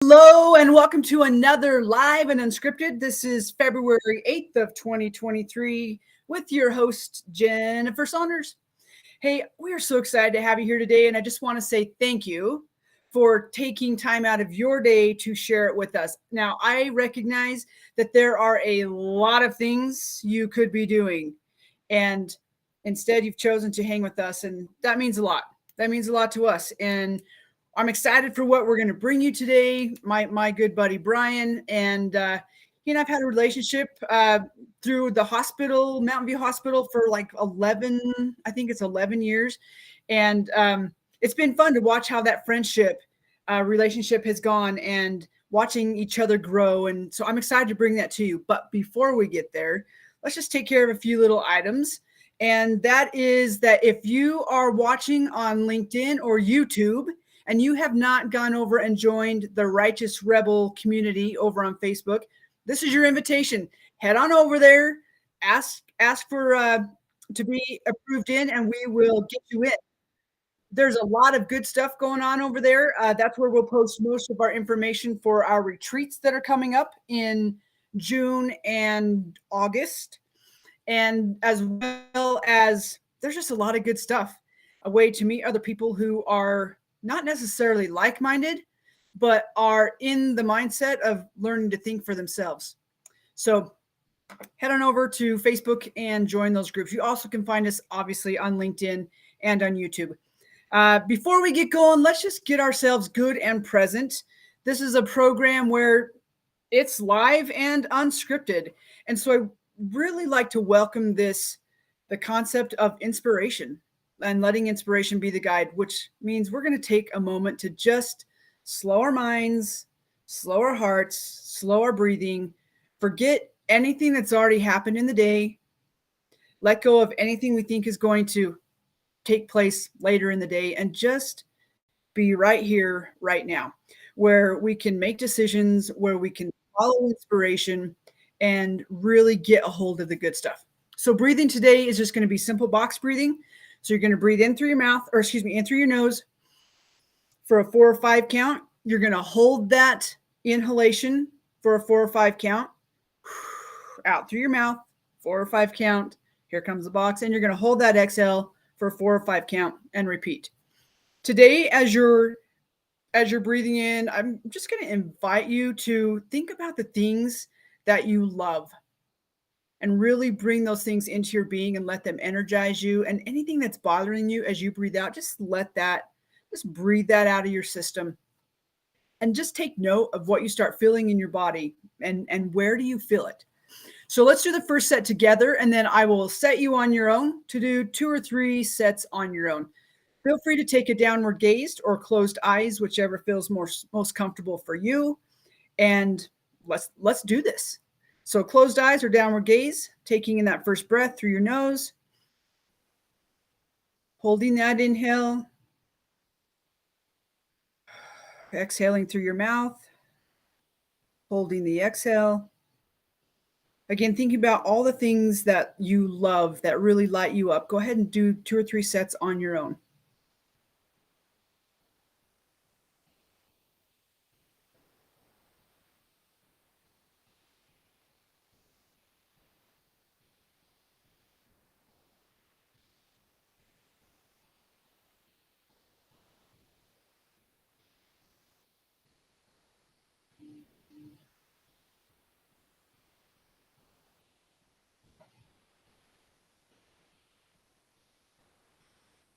Hello and welcome to another live and unscripted. This is February 8th of 2023 with your host, Jennifer Saunders. Hey, we are so excited to have you here today, and I just want to say thank you for taking time out of your day to share it with us. Now, I recognize that there are a lot of things you could be doing, and instead you've chosen to hang with us, and that means a lot. That means a lot to us, and I'm excited for what we're going to bring you today. My good buddy Brian, and he and I've had a relationship through the hospital, Mountain View Hospital, for like 11, I think it's 11 years, and it's been fun to watch how that friendship relationship has gone and watching each other grow. And so I'm excited to bring that to you. But before we get there, let's just take care of a few little items. And that is that if you are watching on LinkedIn or YouTube, and you have not gone over and joined the Righteous Rebel community over on Facebook, this is your invitation. Head on over there, ask for to be approved in, and we will get you in. There's a lot of good stuff going on over there. That's where we'll post most of our information for our retreats that are coming up in June and August. And as well as there's just a lot of good stuff, a way to meet other people who are not necessarily like-minded, but are in the mindset of learning to think for themselves. So head on over to Facebook and join those groups. You also can find us obviously on LinkedIn and on YouTube. Before we get going, let's just get ourselves good and present. This is a program where it's live and unscripted. And so I really like to welcome the concept of inspiration and letting inspiration be the guide, which means we're going to take a moment to just slow our minds, slow our hearts, slow our breathing, forget anything that's already happened in the day, let go of anything we think is going to take place later in the day, and just be right here, right now, where we can make decisions, where we can follow inspiration and really get a hold of the good stuff. So breathing today is just going to be simple box breathing. So you're going to breathe in through your mouth, in through your nose for a 4 or 5 count. You're going to hold that inhalation for a 4 or 5 count. Out through your mouth, 4 or 5 count. Here comes the box. And you're going to hold that exhale for a 4 or 5 count and repeat. Today, as you're breathing in, I'm just going to invite you to think about the things that you love, and really bring those things into your being and let them energize you. And anything that's bothering you as you breathe out, just breathe that out of your system. And just take note of what you start feeling in your body and where do you feel it. So let's do the first set together, and then I will set you on your own to do 2 or 3 sets on your own. Feel free to take a downward gaze or closed eyes, whichever feels most comfortable for you. And let's do this. So closed eyes or downward gaze, taking in that first breath through your nose, holding that inhale, exhaling through your mouth, holding the exhale. Again, thinking about all the things that you love that really light you up. Go ahead and do 2 or 3 sets on your own.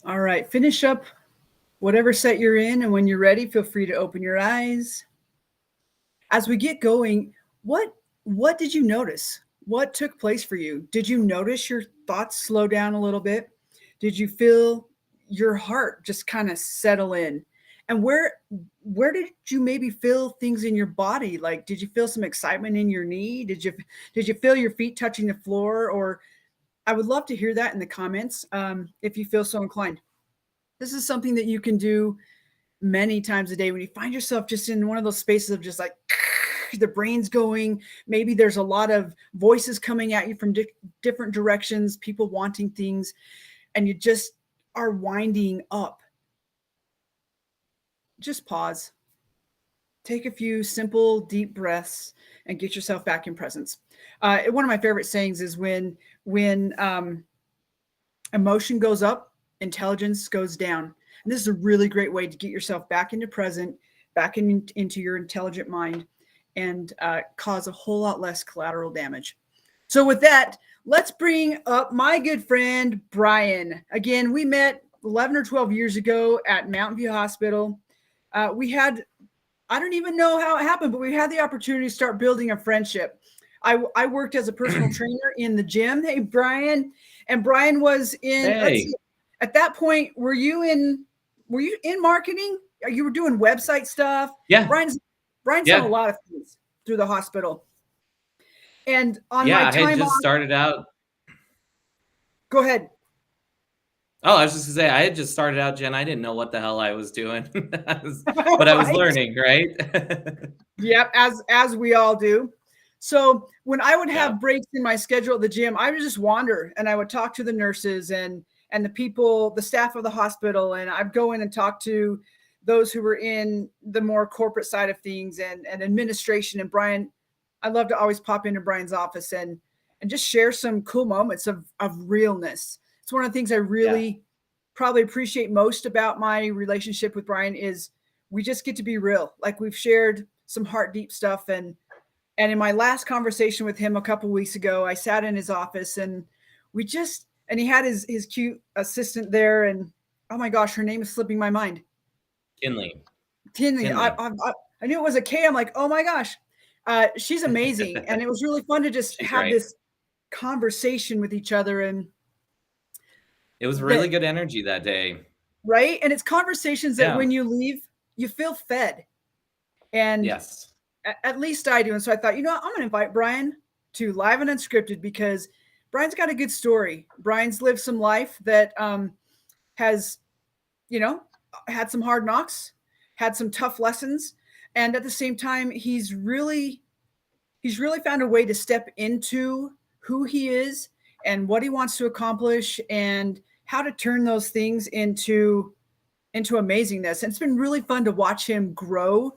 All right, finish up whatever set you're in, and when you're ready, feel free to open your eyes. As we get going, what did you notice? What took place for you? Did you notice your thoughts slow down a little bit? Did you feel your heart just kind of settle in? And where did you maybe feel things in your body? Like, did you feel some excitement in your knee? Did you feel your feet touching the floor? Or I would love to hear that in the comments if you feel so inclined. This is something that you can do many times a day when you find yourself just in one of those spaces of just like the brain's going. Maybe there's a lot of voices coming at you from different directions, people wanting things, and you just are winding up. Just pause. take a few simple, deep breaths and get yourself back in presence. One of my favorite sayings is when emotion goes up, intelligence goes down. And this is a really great way to get yourself back into present, into your intelligent mind, and cause a whole lot less collateral damage. So with that, let's bring up my good friend, Brian. Again, we met 11 or 12 years ago at Mountain View Hospital. I don't even know how it happened, but we had the opportunity to start building a friendship. I worked as a personal trainer in the gym. Hey, Brian. And Brian was in, Hey. At that point, were you in marketing? You were doing website stuff? Yeah. Brian's done a lot of things through the hospital. And on my time I had just started out. Go ahead. Oh, I was just gonna say, I had just started out, Jen. I didn't know what the hell I was doing, but I was learning, right? Yep, as we all do. So when I would have breaks in my schedule at the gym, I would just wander and I would talk to the nurses and the people, the staff of the hospital, and I'd go in and talk to those who were in the more corporate side of things and administration. And Brian, I love to always pop into Brian's office and just share some cool moments of realness. It's one of the things I really probably appreciate most about my relationship with Brian is we just get to be real. Like we've shared some heart deep stuff. And in my last conversation with him a couple of weeks ago, I sat in his office and he had his cute assistant there. And oh my gosh, her name is slipping my mind. Tinley. I knew it was a K. I'm like, oh my gosh, she's amazing. And it was really fun to just have this conversation with each other. And it was really good energy that day. Right. And it's conversations that when you leave, you feel fed. And yes, at least I do. And so I thought, I'm going to invite Brian to Live and Unscripted because Brian's got a good story. Brian's lived some life that has, had some hard knocks, had some tough lessons. And at the same time, he's really found a way to step into who he is and what he wants to accomplish and how to turn those things into amazingness. And it's been really fun to watch him grow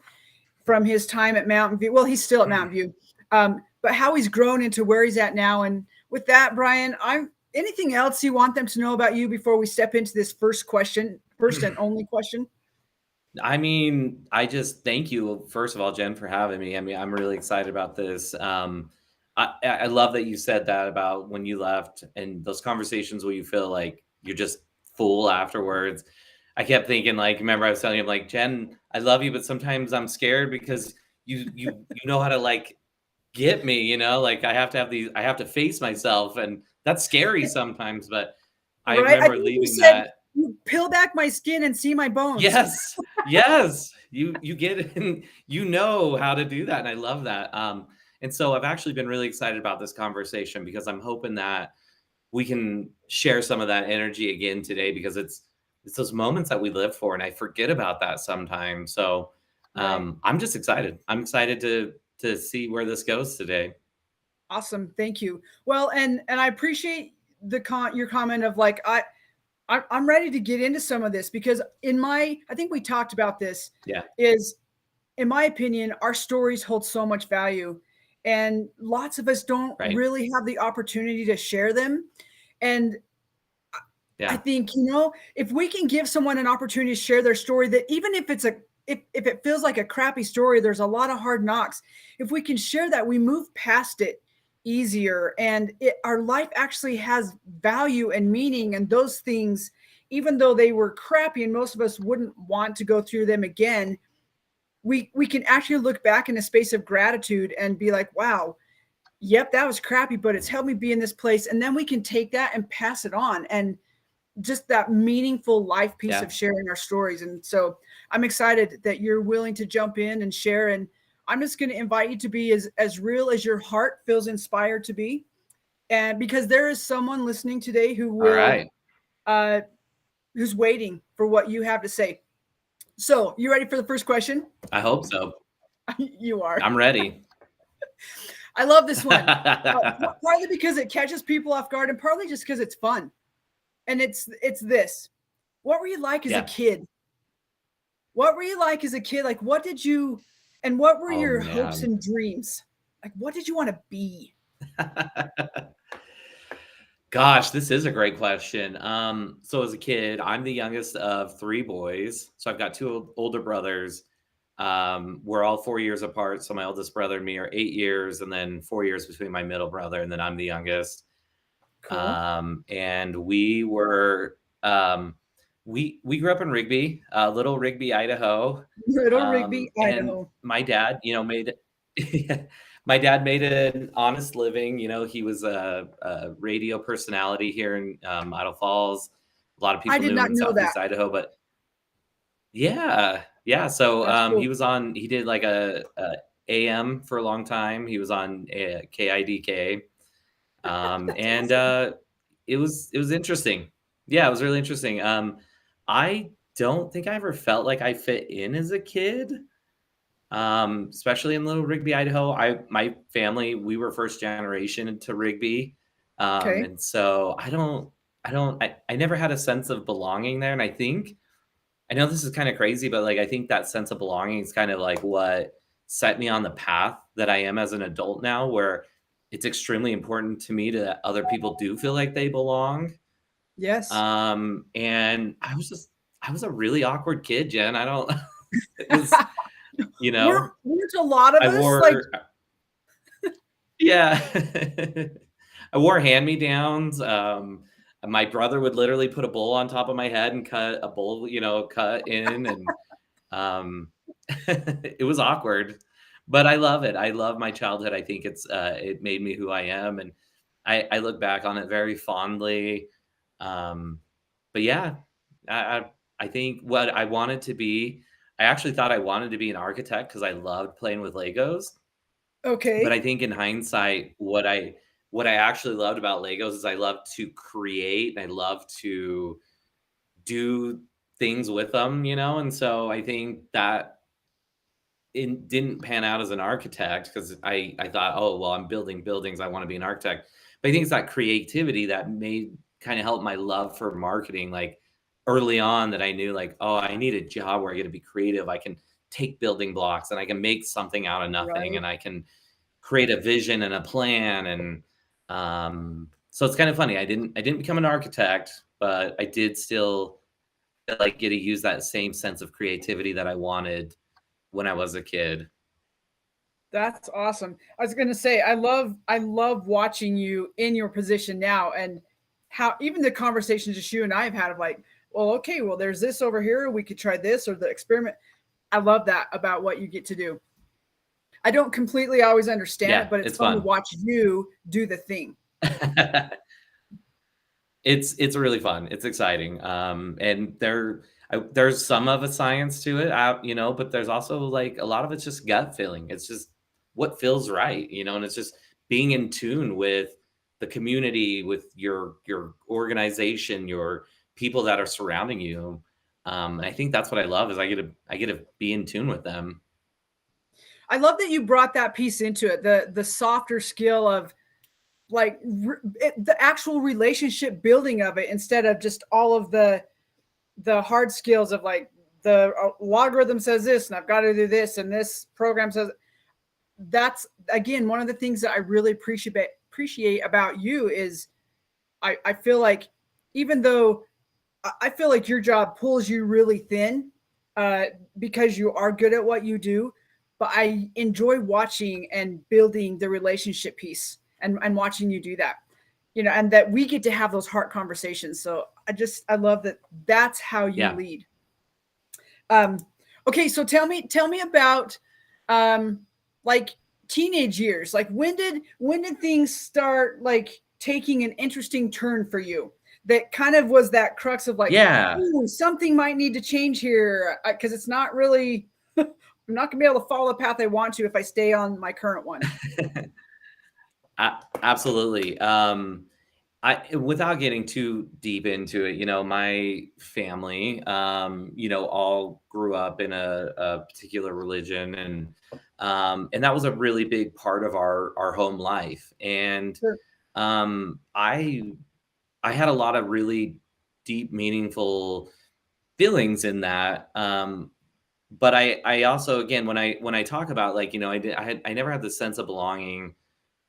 from his time at Mountain View. Well, he's still at Mountain View, but how he's grown into where he's at now. And with that, Brian, anything else you want them to know about you before we step into this first and only question? I mean, I just thank you, first of all, Jen, for having me. I mean, I'm really excited about this. I love that you said that about when you left and those conversations where you feel like you're just full afterwards. I kept thinking, like, remember I was telling him, like, Jen, I love you, but sometimes I'm scared because you know how to like get me, like I have to face myself, and that's scary sometimes. But I remember leaving that. You peel back my skin and see my bones. Yes, you get it, and you know how to do that, and I love that. And so I've actually been really excited about this conversation because I'm hoping that we can share some of that energy again today, because it's those moments that we live for, and I forget about that sometimes. So I'm just excited. I'm excited to see where this goes today. Awesome. Thank you. Well, and I appreciate your comment of like, I'm ready to get into some of this because I think we talked about this. Yeah. Is, in my opinion, our stories hold so much value, and lots of us don't really have the opportunity to share them. And I think, if we can give someone an opportunity to share their story, that even if if it feels like a crappy story, there's a lot of hard knocks. If we can share that, we move past it easier, and our life actually has value and meaning. And those things, even though they were crappy and most of us wouldn't want to go through them again, we can actually look back in a space of gratitude and be like, wow, yep, that was crappy, but it's helped me be in this place. And then we can take that and pass it on, and just that meaningful life piece of sharing our stories. And so I'm excited that you're willing to jump in and share. And I'm just going to invite you to be as real as your heart feels inspired to be. And because there is someone listening today who will, who's waiting for what you have to say. So you ready for the first question? I hope so. You are. I'm ready. I love this one. Partly because it catches people off guard, and partly just because it's fun. And it's this. What were you like as a kid? What were you like as a kid? Like, what did you, And what were Oh your hopes man. and dreams? Like, what did you want to be? Gosh, this is a great question. So as a kid, I'm the youngest of three boys. So I've got two older brothers. We're all 4 years apart. So my oldest brother and me are 8 years, and then 4 years between my middle brother, and then I'm the youngest. Cool. And we were we grew up in Rigby, Little Rigby, Idaho. Little Rigby, And Idaho. my dad, made my dad made an honest living. He was a radio personality here in Idaho Falls. A lot of I people did knew him not in know that. Southeast Idaho, but yeah, yeah. So That's cool. he did like a AM for a long time. He was on KIDK. That's And awesome. it was interesting. Yeah, it was really interesting. I don't think I ever felt like I fit in as a kid, especially in Little Rigby, Idaho. My family, we were first generation into Rigby, Okay. and so I never had a sense of belonging there. And I know this is kind of crazy, but like I think that sense of belonging is kind of like what set me on the path that I am as an adult now, where it's extremely important to me that other people do feel like they belong. Yes. And I was a really awkward kid, Jen. I don't it was, you know, Weren't a lot of I us like, wore yeah. I wore hand-me-downs. My brother would literally put a bowl on top of my head and cut a bowl, cut in, and um it was awkward, but I love it. I love my childhood. I think it made me who I am, and I look back on it very fondly. Um, but yeah, I I I think what I wanted to be, I actually thought I wanted to be an architect because I loved playing with Legos. But I okay, think in hindsight, what I actually loved about Legos is I love to create and I love to do things with them, and so I think that it didn't pan out as an architect because I thought, oh well, I'm building buildings, I want to be an architect. But I think it's that creativity that made kind of help my love for marketing, like early on, that I knew like, oh, I need a job where I get to be creative. I can take building blocks and I can make something out of nothing, right. and I can create a vision and a plan. And so it's kind of funny. I didn't become an architect, but I did still like get to use that same sense of creativity that I wanted when I was a kid. That's awesome. I was gonna say, I love watching you in your position now, and how even the conversations just you and I have had of like, well, okay, well, there's this over here, we could try this or the experiment. I love that about what you get to do. I don't completely always understand it, Yeah, but it's it's fun to fun. watch you do the thing. It's really fun. It's exciting. And there's some of a science to it, but there's also like a lot of it's just gut feeling. It's just what feels right, and it's just being in tune with the community, with your organization, your people that are surrounding you. And I think that's what I love is I get to be in tune with them. I love that you brought that piece into it, the softer skill of like the actual relationship building of it instead of just all of the hard skills of like the logarithm says this and I've got to do this and this program says. That's again one of the things that I really appreciate about you is I feel like even though I feel like your job pulls you really thin uh, because you are good at what you do, but I enjoy watching and building the relationship piece and watching you do that, and that we get to have those heart conversations. So I love that that's how you Yeah. lead. Um, okay, so tell me about um, like teenage years. Like when did things start like taking an interesting turn for you? That kind of was that crux of like, Yeah. ooh, something might need to change here because it's not really. I'm not gonna be able to follow the path I want to if I stay on my current one. Absolutely. Without getting too deep into it, my family, all grew up in a particular religion, and that was a really big part of our home life. And Sure. I had a lot of really deep, meaningful feelings in that. but I also, again, when I talk about, like, I never had this sense of belonging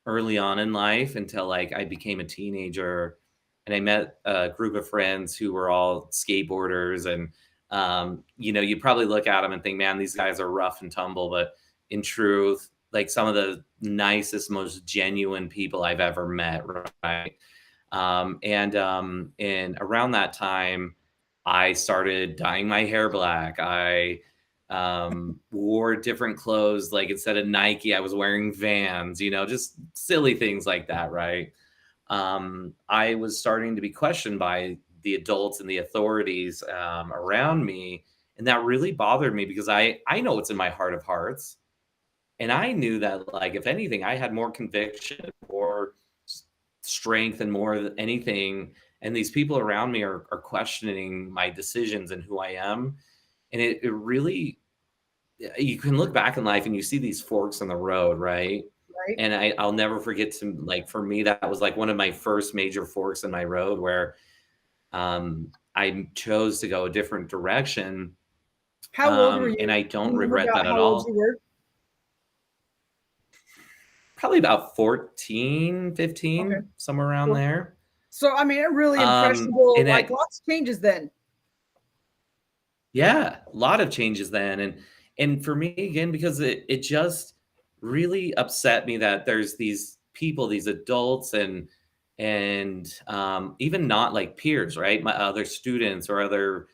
early on in life until, like, I became a teenager, and I met a group of friends who were all skateboarders. And you probably look at them and think, man, these guys are rough and tumble, but in truth, like, some of the nicest, most genuine people I've ever met, right? And around that time, I started dyeing my hair black. I wore different clothes. Like, instead of Nike, I was wearing Vans, just silly things like that, right? I was starting to be questioned by the adults and the authorities around me. And that really bothered me, because I know what's in my heart of hearts. And I knew that, like, if anything, I had more conviction, more strength, and more than anything. And these people around me are questioning my decisions and who I am. And it really, you can look back in life and you see these forks in the road, right? Right. And I'll never forget, to, like, for me, that was like one of my first major forks in my road, where I chose to go a different direction. How old were And you? I Do you don't remember regret about that at how old you all. were? Probably about 14, Okay. 15, somewhere around Cool. there. So, I mean, really impressionable, And like lots of changes then. yeah, a lot of changes then. And for me, again, because it just really upset me that there's these people, these adults, and even not like peers, right? My other students or other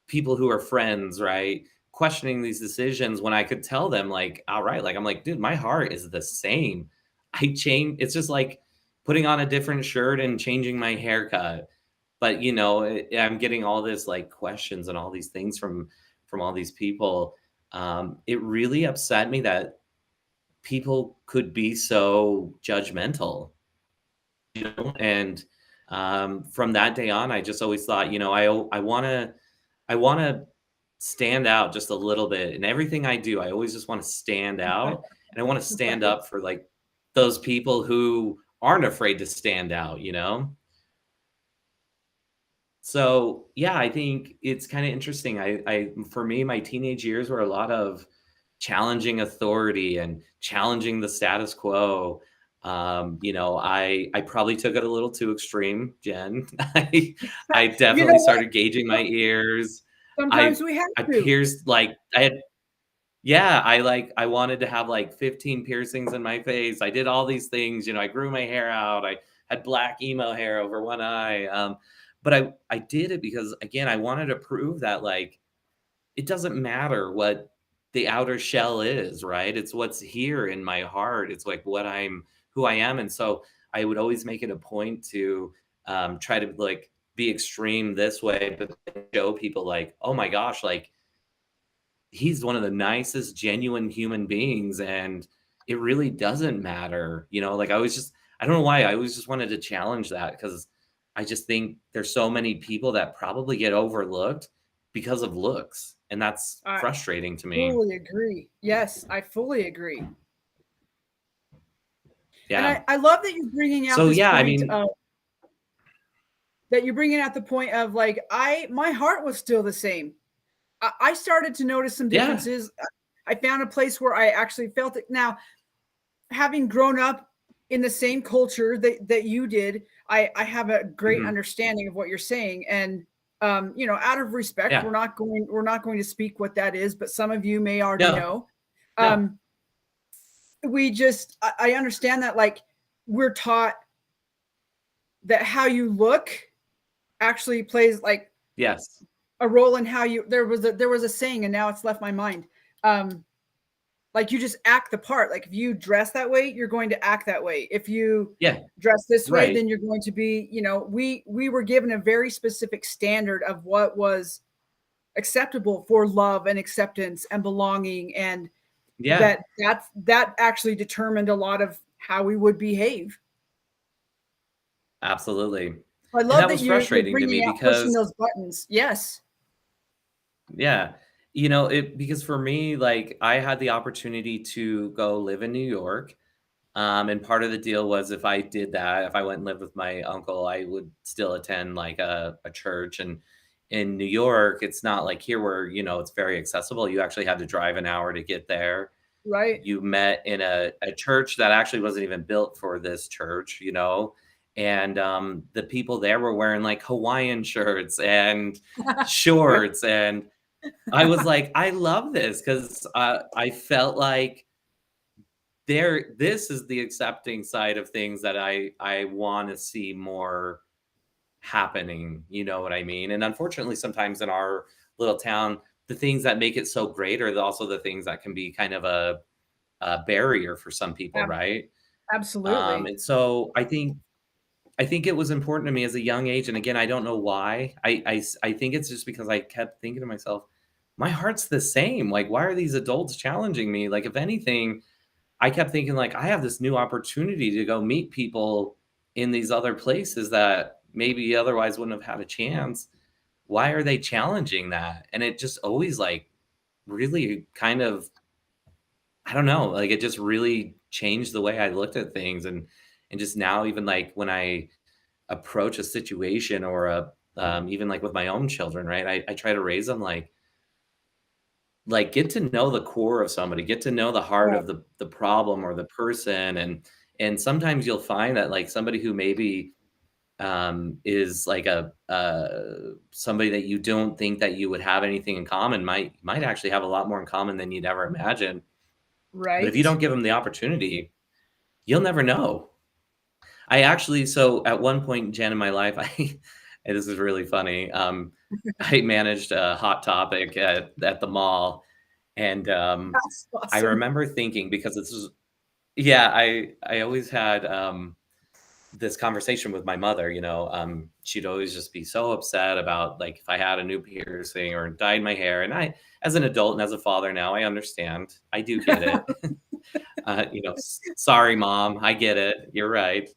people who are friends, right? Questioning these decisions, when I could tell them, like, all right, like, I'm like, dude, my heart is the same. I change. It's just like putting on a different shirt and changing my haircut. But I'm getting all this, like, questions and all these things from all these people. It really upset me that people could be so judgmental, and from that day on, I just always thought, I want to stand out just a little bit in everything I do. I always just want to stand out, and I want to stand Right. up for, like, those people who aren't afraid to stand out. So, yeah, I think it's kind of interesting. For me, my teenage years were a lot of challenging authority and challenging the status quo. I probably took it a little too extreme, Jen. I You definitely know what? started gauging my ears. Sometimes I we have I to. pierced, like, I had, yeah, I wanted to have like 15 piercings in my face. I did all these things. I grew my hair out. I had black emo hair over one eye. But I did it because, again, I wanted to prove that, like, it doesn't matter what the outer shell is, right? It's what's here in my heart. It's like who I am. And so I would always make it a point to try to, like, be extreme this way, but show people, like, oh my gosh, like, he's one of the nicest, genuine human beings. And it really doesn't matter. Like, I don't know why, I always just wanted to challenge that, because I just think there's so many people that probably get overlooked because of looks. And that's I frustrating to me. fully agree. Yes, I fully agree. And Yeah. I love that you're bringing out So, this yeah, I point mean, of that you're bringing out the point of like my heart was still the same. I started to notice some yeah. differences. I found a place where I actually felt it. Now, having grown up in the same culture that you did, I have a great Mhm. understanding of what you're saying. And out of respect, Yeah. we're not going to speak what that is, but some of you may already No, know. no. Um, I understand that, like, we're taught that how you look actually plays like Yes. a role in how you there was a saying and now it's left my mind. Um, like, you just act the part. Like, if you dress that way, you're going to act that way. If you Yeah. dress this way, Right. then you're going to be, we were given a very specific standard of what was acceptable for love and acceptance and belonging, and Yeah. that actually determined a lot of how we would behave. Absolutely. I And love that that was you're frustrating to me bringing out pushing because, those buttons. Yes. yeah, because for me, like, I had the opportunity to go live in New York. And part of the deal was, if I did that, if I went and lived with my uncle, I would still attend, like, a church. in New York, it's not like here where, it's very accessible. You actually had to drive an hour to get there. Right. You met in a church that actually wasn't even built for this church, and the people there were wearing like Hawaiian shirts and shorts. And I was like, I love this because I felt like this is the accepting side of things that I want to see more happening. You know what I mean? And unfortunately, sometimes in our little town, the things that make it so great are also the things that can be kind of a barrier for some people, Ab- right? Absolutely. And so I think it was important to me as a young age. And again, I don't know why. I think it's just because I kept thinking to myself, my heart's the same. Like, why are these adults challenging me? Like, if anything, I kept thinking like I have this new opportunity to go meet people in these other places that maybe otherwise wouldn't have had a chance. Why are they challenging that? And it just always like really kind of, I don't know, like it just really changed the way I looked at things. And just now, even like when I approach a situation or even like with my own children, right? I try to raise them like get to know the core of somebody, get to know the heart Yeah. of the problem or the person. And sometimes you'll find that like somebody who maybe is like a somebody that you don't think that you would have anything in common might actually have a lot more in common than you'd ever imagine. But if you Right. don't give them the opportunity, you'll never know. I actually, so at one point, Jen, in my life, and this is really funny. I managed a Hot Topic at the mall, and That's I awesome. remember thinking, because this is, yeah, I always had this conversation with my mother. She'd always just be so upset about like if I had a new piercing or dyed my hair, and as an adult and as a father now, I understand. I do get it. Sorry, mom, I get it. You're right.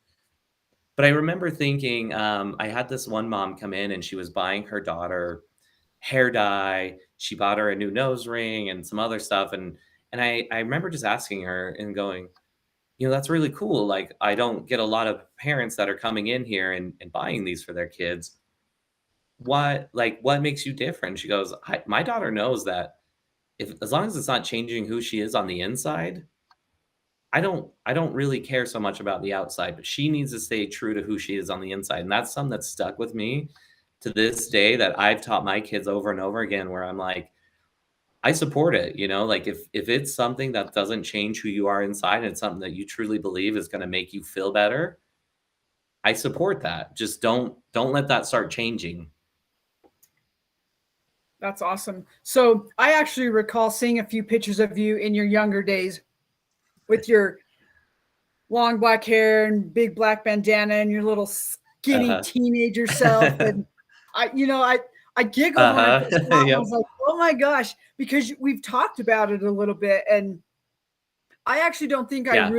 But I remember thinking, I had this one mom come in and she was buying her daughter hair dye. She bought her a new nose ring and some other stuff. And I remember just asking her and going, that's really cool. Like, I don't get a lot of parents that are coming in here and buying these for their kids. What makes you different? She goes, my daughter knows that if as long as it's not changing who she is on the inside, I don't really care so much about the outside, but she needs to stay true to who she is on the inside. And that's something that's stuck with me to this day that I've taught my kids over and over again, where I'm like, I support it, like if it's something that doesn't change who you are inside and it's something that you truly believe is going to make you feel better, I support that. Just don't let that start changing. That's awesome. So I actually recall seeing a few pictures of you in your younger days with your long black hair and big black bandana and your little skinny Uh-huh. teenager self. And I giggled when I Uh-huh. first saw it. I Yep. was like, oh my gosh, because we've talked about it a little bit. And I actually don't think I Yeah.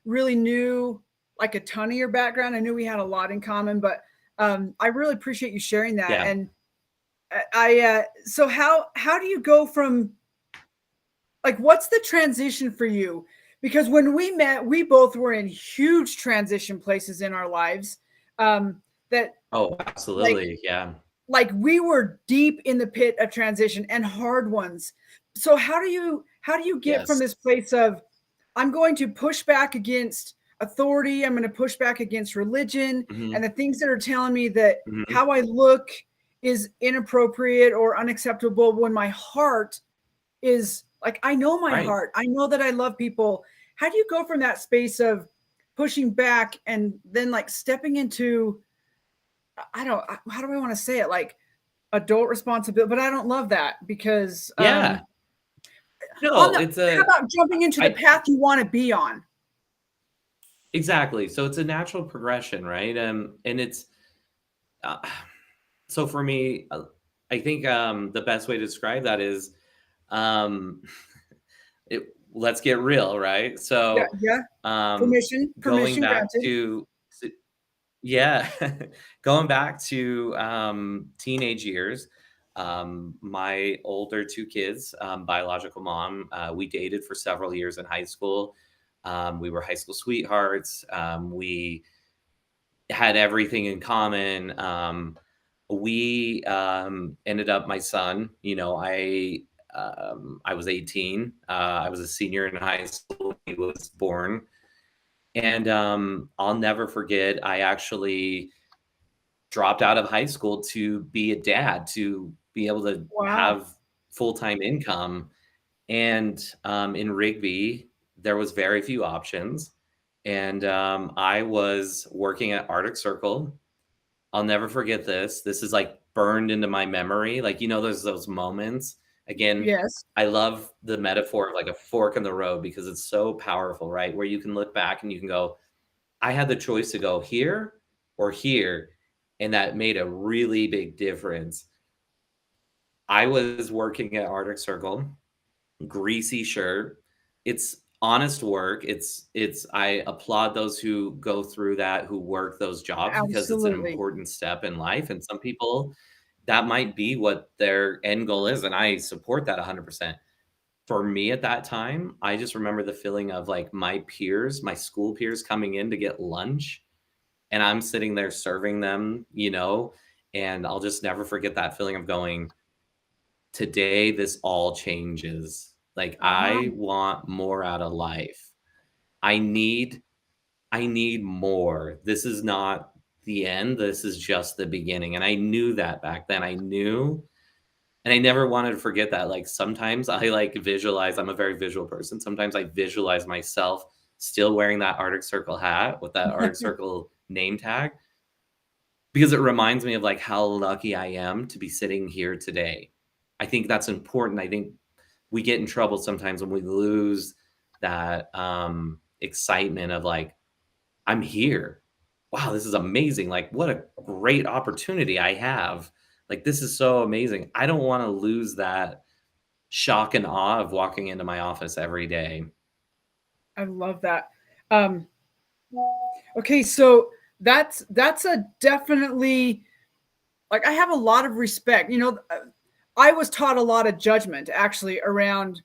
really knew like a ton of your background. I knew we had a lot in common, but I really appreciate you sharing that. Yeah. And so how do you go from like what's the transition for you? Because when we met, we both were in huge transition places in our lives. That Oh, like absolutely. Yeah. we were deep in the pit of transition and hard ones. So how do you get from Yes. this place of I'm going to push back against authority, I'm going to push back against religion Hmm. and the things that are telling me that Hmm. how I look is inappropriate or unacceptable when my heart is like I know my Right. heart. I know that I love people. How do you go from that space of pushing back and then like stepping into I don't how do I want to say it like adult responsibility, but I don't love that because Yeah. on No, the it's how about jumping into the I path you want to be on? exactly. So it's a natural progression, right? And it's uh, so for me, I think the best way to describe that is, um, let's get real, right? Yeah, So, yeah. um, Permission, going permission back granted. to yeah, going back to teenage years. My older two kids, biological mom, we dated for several years in high school. We were high school sweethearts. We had everything in common. we ended up, my son, I was 18. I was a senior in high school when he was born. And I'll never forget, I actually dropped out of high school to be a dad, to be able to Wow. have full-time income. And in Rigby, there was very few options. And I was working at Arctic Circle. I'll never forget this. This is like burned into my memory. Like, there's those moments. Again, Yes. I love the metaphor of like a fork in the road because it's so powerful, right? Where you can look back and you can go, I had the choice to go here or here. And that made a really big difference. I was working at Arctic Circle, greasy shirt. It's honest work. I applaud those who go through that, who work those jobs because it's an Absolutely. important step in life. And some people, that might be what their end goal is. And I support that 100%. For me at that time, I just remember the feeling of like my peers, my school peers coming in to get lunch, and I'm sitting there serving them, and I'll just never forget that feeling of going, today this all changes. Like Uh-huh. I want more out of life. I need I need more. This is not the end. This is just the beginning. And I knew that back then. I knew, and I never wanted to forget that. Like sometimes I like visualize, I'm a very visual person. Sometimes I visualize myself still wearing that Arctic Circle hat with that Arctic Circle name tag because it reminds me of like how lucky I am to be sitting here today. I think that's important. I think we get in trouble sometimes when we lose that excitement of like, I'm here. Wow, this is amazing. Like, what a great opportunity I have. Like, this is so amazing. I don't want to lose that shock and awe of walking into my office every day. I love that. Um, okay, so that's a definitely, like, I have a lot of respect. I was taught a lot of judgment actually around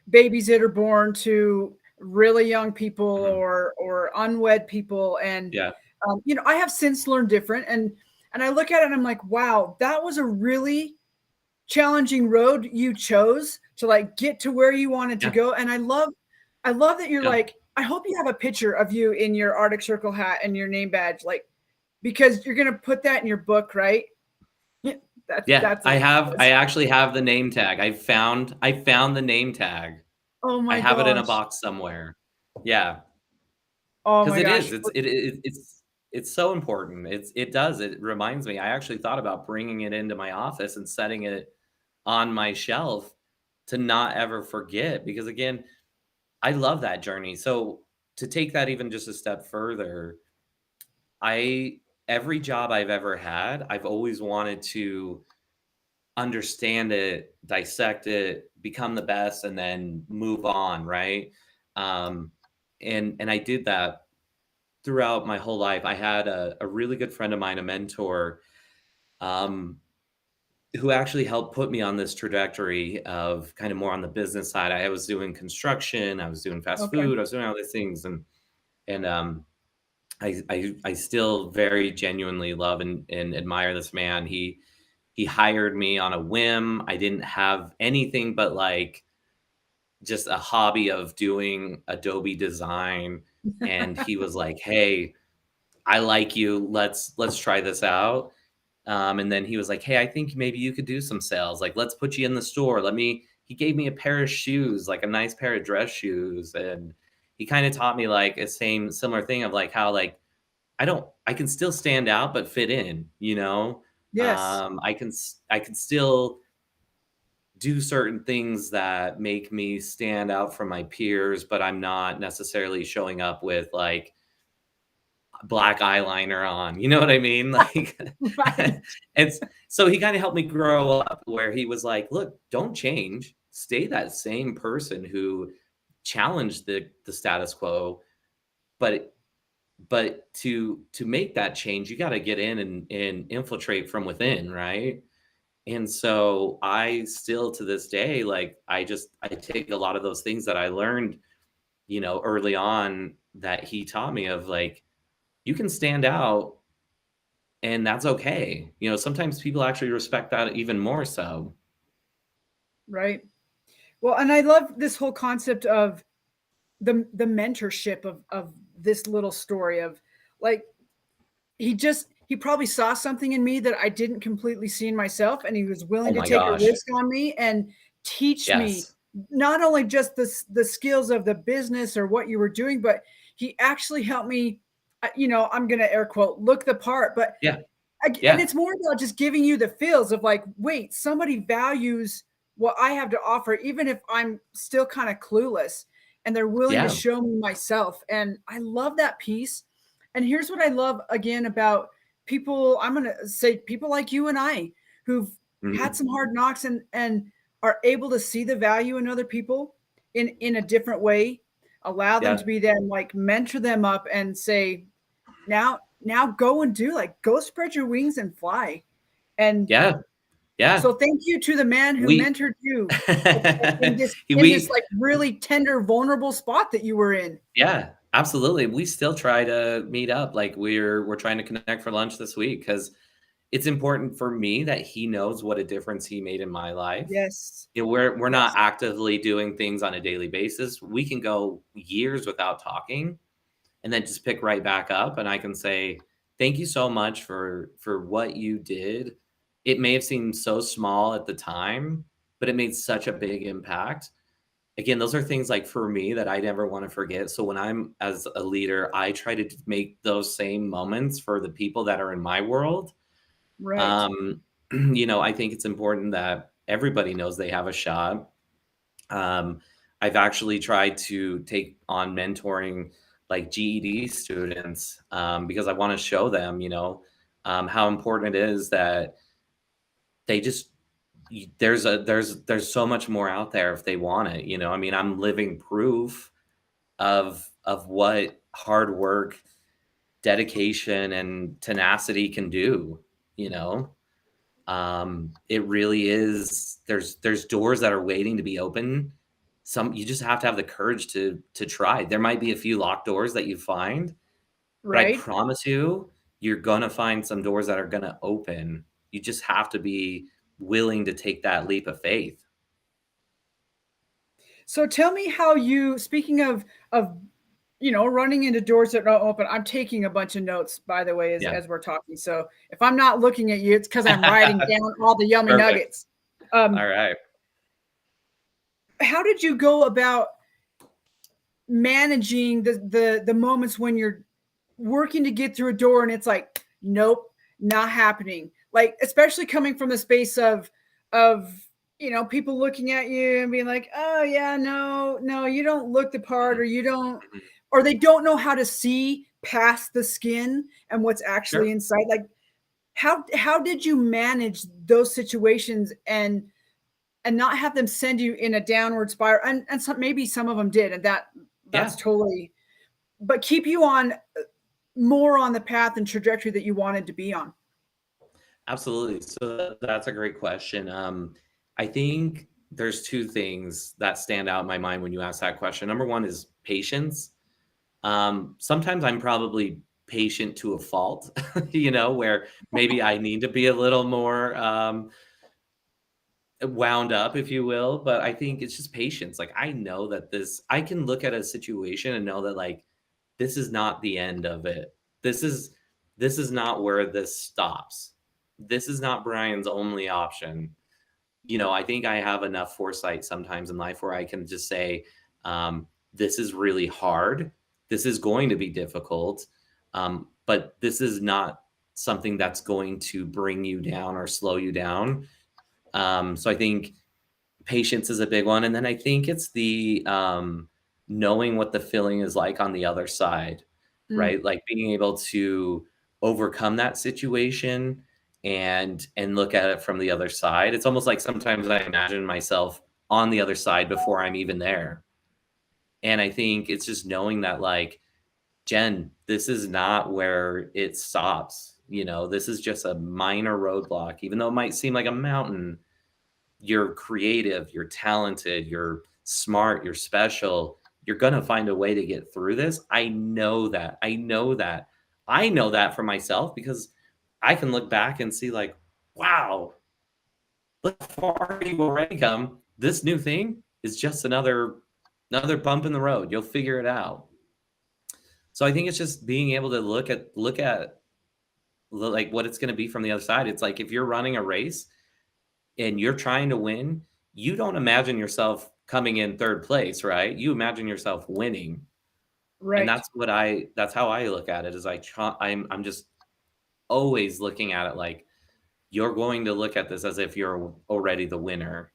babies that are born to really young people Mhm. or unwed people, and Yeah. I have since learned different, and I look at it and I'm like, wow, that was a really challenging road you chose to like get to where you wanted to Yeah. go. And I love that you're Yeah. like, I hope you have a picture of you in your Arctic Circle hat and your name badge, like, because you're gonna put that in your book, right? Yeah, Yeah. that's a I actually have the name tag. I found the name tag. oh I my have it in a gosh. box somewhere. Yeah. Oh Because my it gosh. is. It's so important. It reminds me. I actually thought about bringing it into my office and setting it on my shelf to not ever forget because again, I love that journey. So to take that even just a step further, I every job I've ever had, I've always wanted to understand it, dissect it, become the best, and then move on, right? Um, and I did that throughout my whole life. I had a really good friend of mine, a mentor, um, who actually helped put me on this trajectory of kind of more on the business side. I was doing construction, I was doing fast Okay. food, I was doing all these things, and I still very genuinely love and admire this man. He hired me on a whim. I didn't have anything but like just a hobby of doing Adobe design, and he was like, "Hey, I like you. Let's try this out." And then he was like, "Hey, I think maybe you could do some sales. Like, let's put you in the store. Let me." He gave me a pair of shoes, like a nice pair of dress shoes, and he kind of taught me like a similar thing of like how like I can still stand out but fit in. Yes. I can still do certain things that make me stand out from my peers, but I'm not necessarily showing up with like black eyeliner on, you know what I mean? Like, Right. it's so he kinda helped me grow up where he was like, "Look, don't change. Stay that same person who challenged the status quo, but to make that change, you gotta get in and infiltrate from within, right?" And so I still to this day, like, I take a lot of those things that I learned, early on that he taught me of like, you can stand out and that's okay. Sometimes people actually respect that even more so. Right. Well, and I love this whole concept of the mentorship of this little story of, like, he probably saw something in me that I didn't completely see in myself, and he was willing Oh to my take a gosh. risk on me and teach me Yes. not only just the skills of the business or what you were doing, but he actually helped me, I'm going to air quote, look the part. But Yeah. and Yeah. it's more about just giving you the feels of, like, wait, somebody values what I have to offer, even if I'm still kind of clueless, and they're willing to Yeah. show me myself. And I love that piece. And here's what I love again about people, I'm going to say people like you and I, who've had Mhm. some hard knocks and are able to see the value in other people in a different way, allow them Yeah. to be then, like, mentor them up and say, now go and do, like, go spread your wings and fly. And Yeah. Yeah. so thank you to the man who We mentored you in this we like really tender, vulnerable spot that you were in. Yeah, absolutely. We still try to meet up. Like we're trying to connect for lunch this week because it's important for me that he knows what a difference he made in my life. Yes. We're not Yes. actively doing things on a daily basis. We can go years without talking and then just pick right back up, and I can say, "Thank you so much for what you did. It may have seemed so small at the time, but it made such a big impact." Again, those are things, like, for me that I never wanna forget. So when I'm as a leader, I try to make those same moments for the people that are in my world. Right. Um, I think it's important that everybody knows they have a shot. Um, I've actually tried to take on mentoring, like, GED students, because I wanna show them, how important it is that they just there's so much more out there if they want it. I mean, I'm living proof of what hard work, dedication, and tenacity can do, you know? It really is there's doors that are waiting to be open. Some you just have to have the courage to try. There might be a few locked doors that you find, but I Right. promise you, you're gonna find some doors that are gonna open. You just have to be willing to take that leap of faith. So tell me how you, speaking of running into doors that don't open. I'm taking a bunch of notes, by the way, as Yeah. as we're talking. So if I'm not looking at you, it's because I'm writing down all the yummy Perfect. nuggets. Um, Alright. how did you go about managing the moments when you're working to get through a door and it's like, nope, not happening, like, especially coming from the space of people looking at you and being like, oh yeah, no, you don't look the part, Mhm, or you don't, mhm. or they don't know how to see past the skin and what's actually Sure. inside. Like, how did you manage those situations and not have them send you in a downward spiral? And some, maybe some of them did, and that's Yeah, totally, but keep you on more on the path and trajectory that you wanted to be on. absolutely. So that's a great question. I think there's 2 things that stand out in my mind when you ask that question. Number 1 is patience. Sometimes I'm probably patient to a fault, where maybe I need to be a little more, wound up, if you will, but I think it's just patience. Like, I know that I can look at a situation and know that, like, this is not the end of it. This is this is not where this stops. This is not Brian's only option. I think I have enough foresight sometimes in life where I can just say, this is really hard. This is going to be difficult. But this is not something that's going to bring you down or slow you down. So I think patience is a big one, and then I think it's the, knowing what the feeling is like on the other side, Mm, right? Like, being able to overcome that situation and look at it from the other side. It's almost like sometimes I imagine myself on the other side before I'm even there, and I think it's just knowing that, like, "Jen, this is not where it stops." This is just a minor roadblock, even though it might seem like a mountain. You're creative, you're talented, you're smart, you're special. You're going to find a way to get through this. I know that. I know that. I know that for myself because I can look back and see like, wow, look how far you've already come. This new thing is just another bump in the road. You'll figure it out. So I think it's just being able to look at like what it's going to be from the other side. It's like if you're running a race and you're trying to win, you don't imagine yourself coming in third place, right? You imagine yourself winning. And Right. that's how I look at it is I'm just always looking at it like you're going to look at this as if you're already the winner.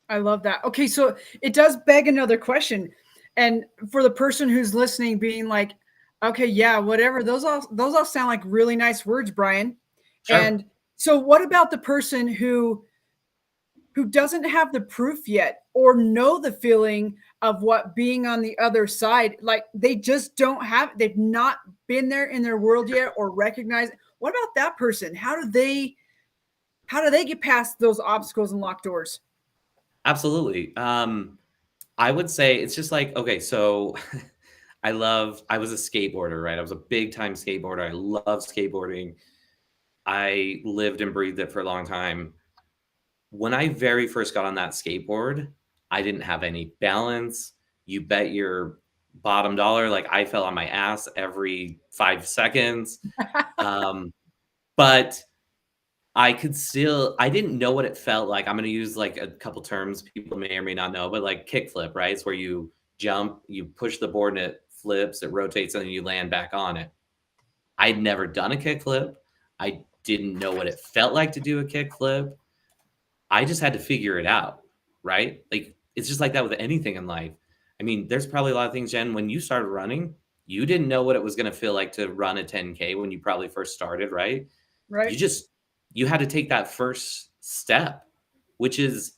I love that. Okay, so it does beg another question. And for the person who's listening, being like, okay, yeah, whatever, those all sound like really nice words, Brian. Sure. And so what about the person who doesn't have the proof yet or know the feeling of what being on the other side, like they just don't have, they've not been there in their world yet or recognize it. What about that person? How do they get past those obstacles and locked doors? Absolutely. I would say it's just like, okay, so I was a skateboarder, right? I was a big time skateboarder. I love skateboarding. I lived and breathed it for a long time. When I very first got on that skateboard, I didn't have any balance. You bet your bottom dollar, like I fell on my ass every 5 seconds. Um, but I didn't know what it felt like. I'm gonna use like a couple terms people may or may not know, but like kickflip, right? It's where you jump, you push the board and it flips, it rotates, and then you land back on it. I'd never done a kickflip. I didn't know what it felt like to do a kickflip. I just had to figure it out, right? Like it's just like that with anything in life. I mean, there's probably a lot of things, Jen, when you started running, you didn't know what it was gonna feel like to run a 10K when you probably first started, right? Right. You just you had to take that first step, which is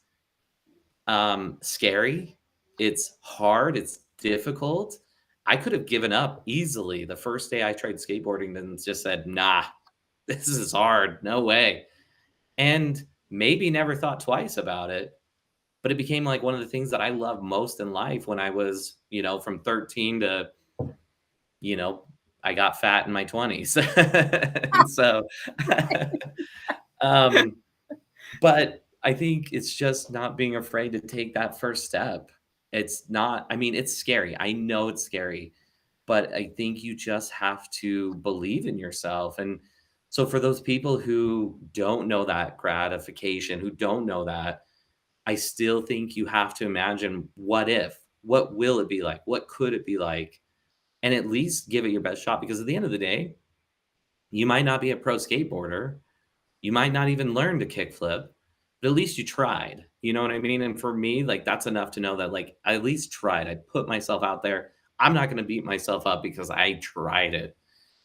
scary. It's hard. It's difficult. I could have given up easily the first day I tried skateboarding and just said, nah, this is hard. No way. And maybe never thought twice about it. But it became like one of the things that I loved most in life when I was, from 13 to, you know, I got fat in my 20s. And so, um, but I think it's just not being afraid to take that first step. It's not, I mean, it's scary. I know it's scary, but I think you just have to believe in yourself. And so for those people who don't know that gratification, who don't know that, I still think you have to imagine what if, what will it be like? What could it be like? And at least give it your best shot because at the end of the day, you might not be a pro skateboarder, you might not even learn to kickflip, but at least you tried. You know what I mean? And for me, like that's enough to know that like I at least tried. I put myself out there. I'm not going to beat myself up because I tried it.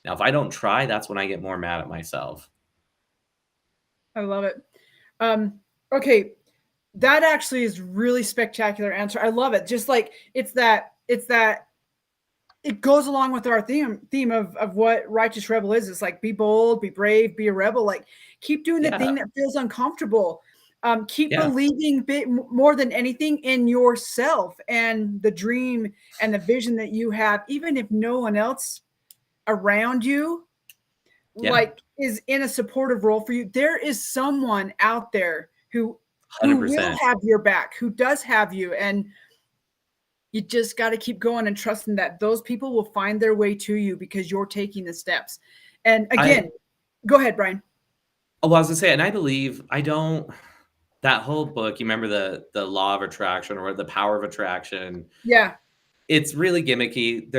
Now, if I don't try, that's when I get more mad at myself. I love it. Um, okay, that actually is really spectacular answer. I love it. Just like it's that it goes along with our theme of what righteous rebel is. It's like be bold, be brave, be a rebel. Like keep doing the Yeah. thing that feels uncomfortable. Keep Yeah. believing more than anything in yourself and the dream and the vision that you have, even if no one else around you Yeah. like is in a supportive role for you. There is someone out there who will 100%. have your back, who does have you, and you just got to keep going and trusting that those people will find their way to you because you're taking the steps. And I, again, go ahead, Brian. well, I was gonna say, and I believe I don't that whole book, you remember the law of attraction or the power of attraction. Yeah. It's really gimmicky.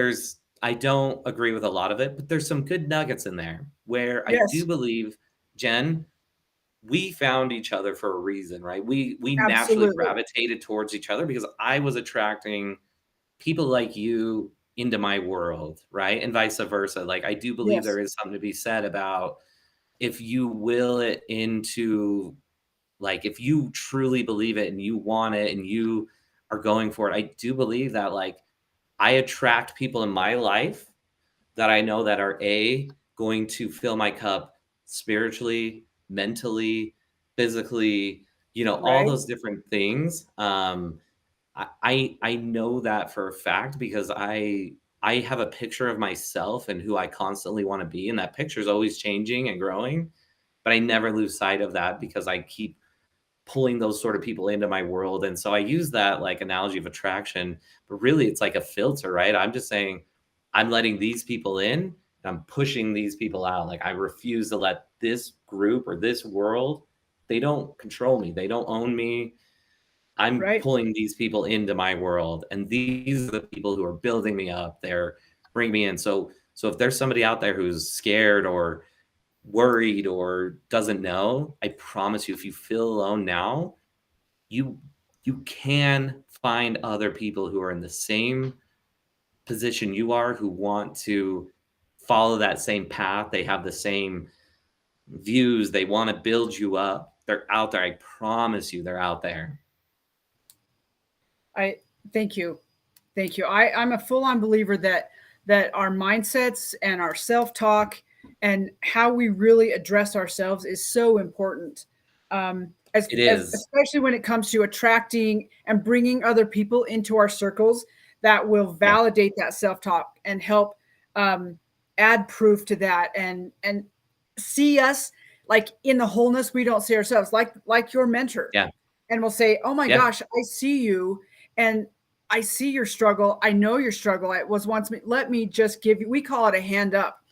I don't agree with a lot of it, but there's some good nuggets in there where I do Yes. believe, Jen, we found each other for a reason, right? We naturally Absolutely. gravitated towards each other because I was attracting people like you into my world, right? And vice versa. Like I do believe Yes. there is something to be said about if you will it into like if you truly believe it and you want it and you are going for it, I do believe that like I attract people in my life that I know that are going to fill my cup spiritually, mentally, physically, all Right. those different things. I know that for a fact because I I have a picture of myself and who I constantly want to be, and that picture is always changing and growing, but I never lose sight of that because I keep pulling those sort of people into my world. And so I use that like analogy of attraction, but really it's like a filter, right? I'm just saying I'm letting these people in and I'm pushing these people out. Like I refuse to let this group or this world, they don't control me. They don't own me. I'm Right. pulling these people into my world. And these are the people who are building me up. They're bringing me in. So if there's somebody out there who's scared or worried or doesn't know, I promise you, if you feel alone now, you you can find other people who are in the same position you are, who want to follow that same path. They have the same views. They want to build you up. They're out there. I promise you, they're out there. I thank you. Thank you. I'm a full-on believer that our mindsets and our self-talk and how we really address ourselves is so important. It is. Especially when it comes to attracting and bringing other people into our circles that will Yeah. validate that self-talk and help add proof to that and see us like in the wholeness we don't see ourselves, like your mentor. Yeah. And we'll say, "Oh my Yeah. gosh, I see you, and I see your struggle. I know your struggle. It was once me. Let me just give you." We call it a hand up,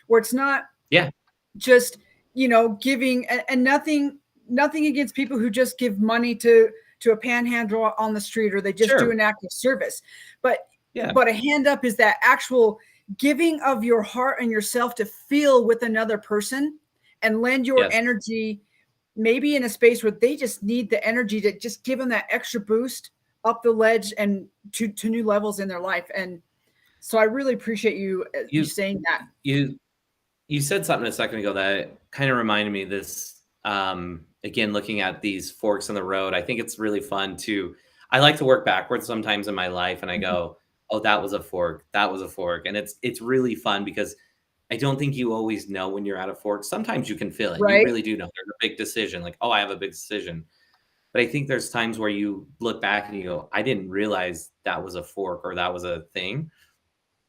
where it's not Yeah. just giving and nothing against people who just give money to a panhandler on the street, or they just do Sure. an act of service, but Yeah. a hand up is that actual giving of your heart and yourself to feel with another person and lend your Yes. energy, maybe in a space where they just need the energy to just give them that extra boost up the ledge and to new levels in their life. And so I really appreciate you You saying that. you you said something a second ago that kind of reminded me of this. Again, looking at these forks in the road, I think it's really fun to. I like to work backwards sometimes in my life, and I Mhm. go, "Oh, that was a fork. That was a fork," and it's really fun because I don't think you always know when you're at a fork. Sometimes you can feel it. You Right. really do know. There's a big decision, like, "Oh, I have a big decision." But I think there's times where you look back and you go, "I didn't realize that was a fork or that was a thing."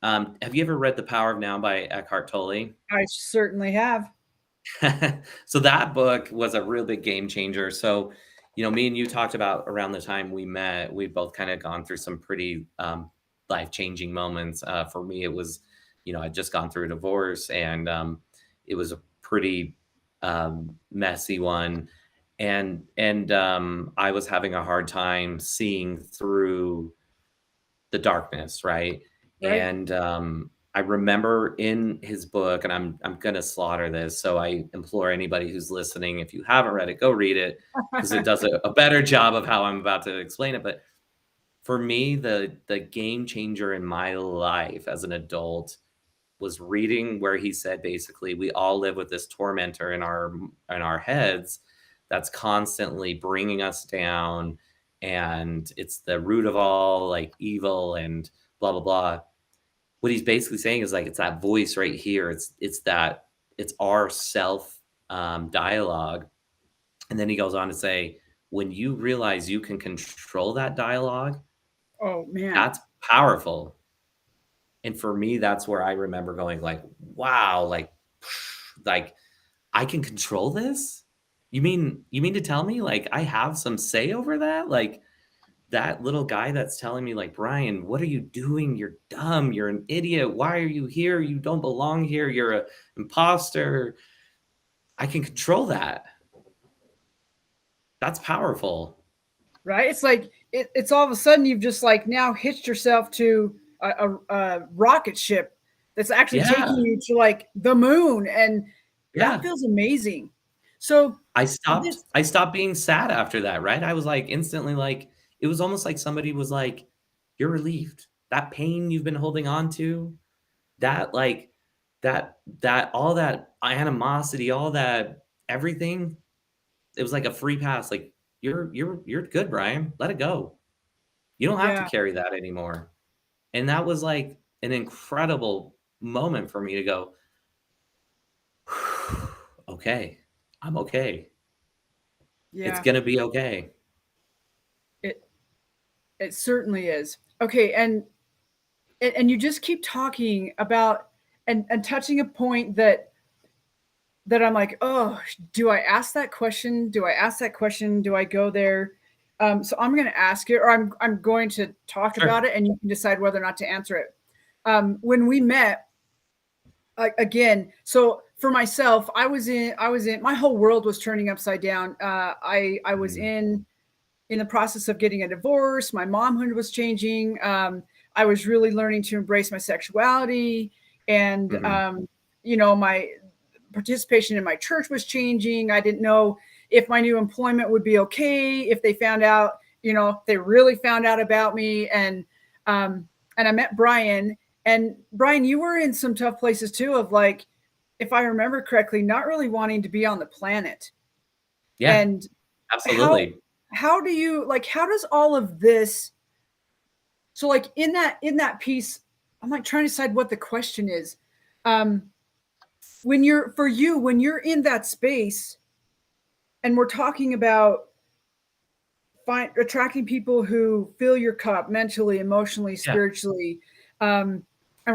Have you ever read The Power of Now by Eckhart Tolle? I certainly have. So that book was a real big game changer. So, me and you talked about around the time we met, we both kind of gone through some pretty life-changing moments. For me, it was, I'd just gone through a divorce, and it was a pretty messy one. And I was having a hard time seeing through the darkness, right? Right. And I remember in his book, and I'm gonna slaughter this, so I implore anybody who's listening, if you haven't read it, go read it because it does a better job of how I'm about to explain it. But for me, the game changer in my life as an adult was reading where he said basically we all live with this tormentor in our heads that's constantly bringing us down, and it's the root of all like evil and blah blah blah. What he's basically saying is like it's that voice right here. It's our self dialogue. And then he goes on to say, when you realize you can control that dialogue, Oh man. that's powerful. And for me, that's where I remember going like, wow, like I can control this? You mean to tell me like I have some say over that? Like that little guy that's telling me like, "Brian, what are you doing? You're dumb. You're an idiot. Why are you here? You don't belong here. You're a imposter." I can control that. That's powerful. Right. It's like it's all of a sudden you've just like now hitched yourself to a rocket ship that's actually taking Yeah. you to like the moon, and that Yeah. feels amazing. So I stopped this I stopped being sad after that, right? I was like instantly like it was almost like somebody was like, "You're relieved. That pain you've been holding on to, that like that all that animosity, all that everything, it was like a free pass. Like, you're good, Brian. Let it go. You don't have to yeah, carry that anymore." And that was like an incredible moment for me to go, "Okay. I'm okay. It's yeah, gonna be okay." it it certainly is. Okay, and and you just keep talking about and touching a point that I'm like, oh, do I ask that question? Do I ask that question? Do I go there? So I'm going to ask it, or I'm going to talk Sure. about it, and you can decide whether or not to answer it. When we met, again, so for myself, I was in my whole world was turning upside down. I was in the process of getting a divorce. My momhood was changing. I was really learning to embrace my sexuality, and my participation in my church was changing. I didn't know if my new employment would be okay, if they found out, if they really found out about me. And I met Brian. And Brian, you were in some tough places too, of like, if I remember correctly, not really wanting to be on the planet. Yeah, And absolutely. how do you, like, how does all of this, so like in that piece, I'm like trying to decide what the question is. When you're in that space, and we're talking about attracting people who fill your cup mentally, emotionally, Yeah. spiritually, and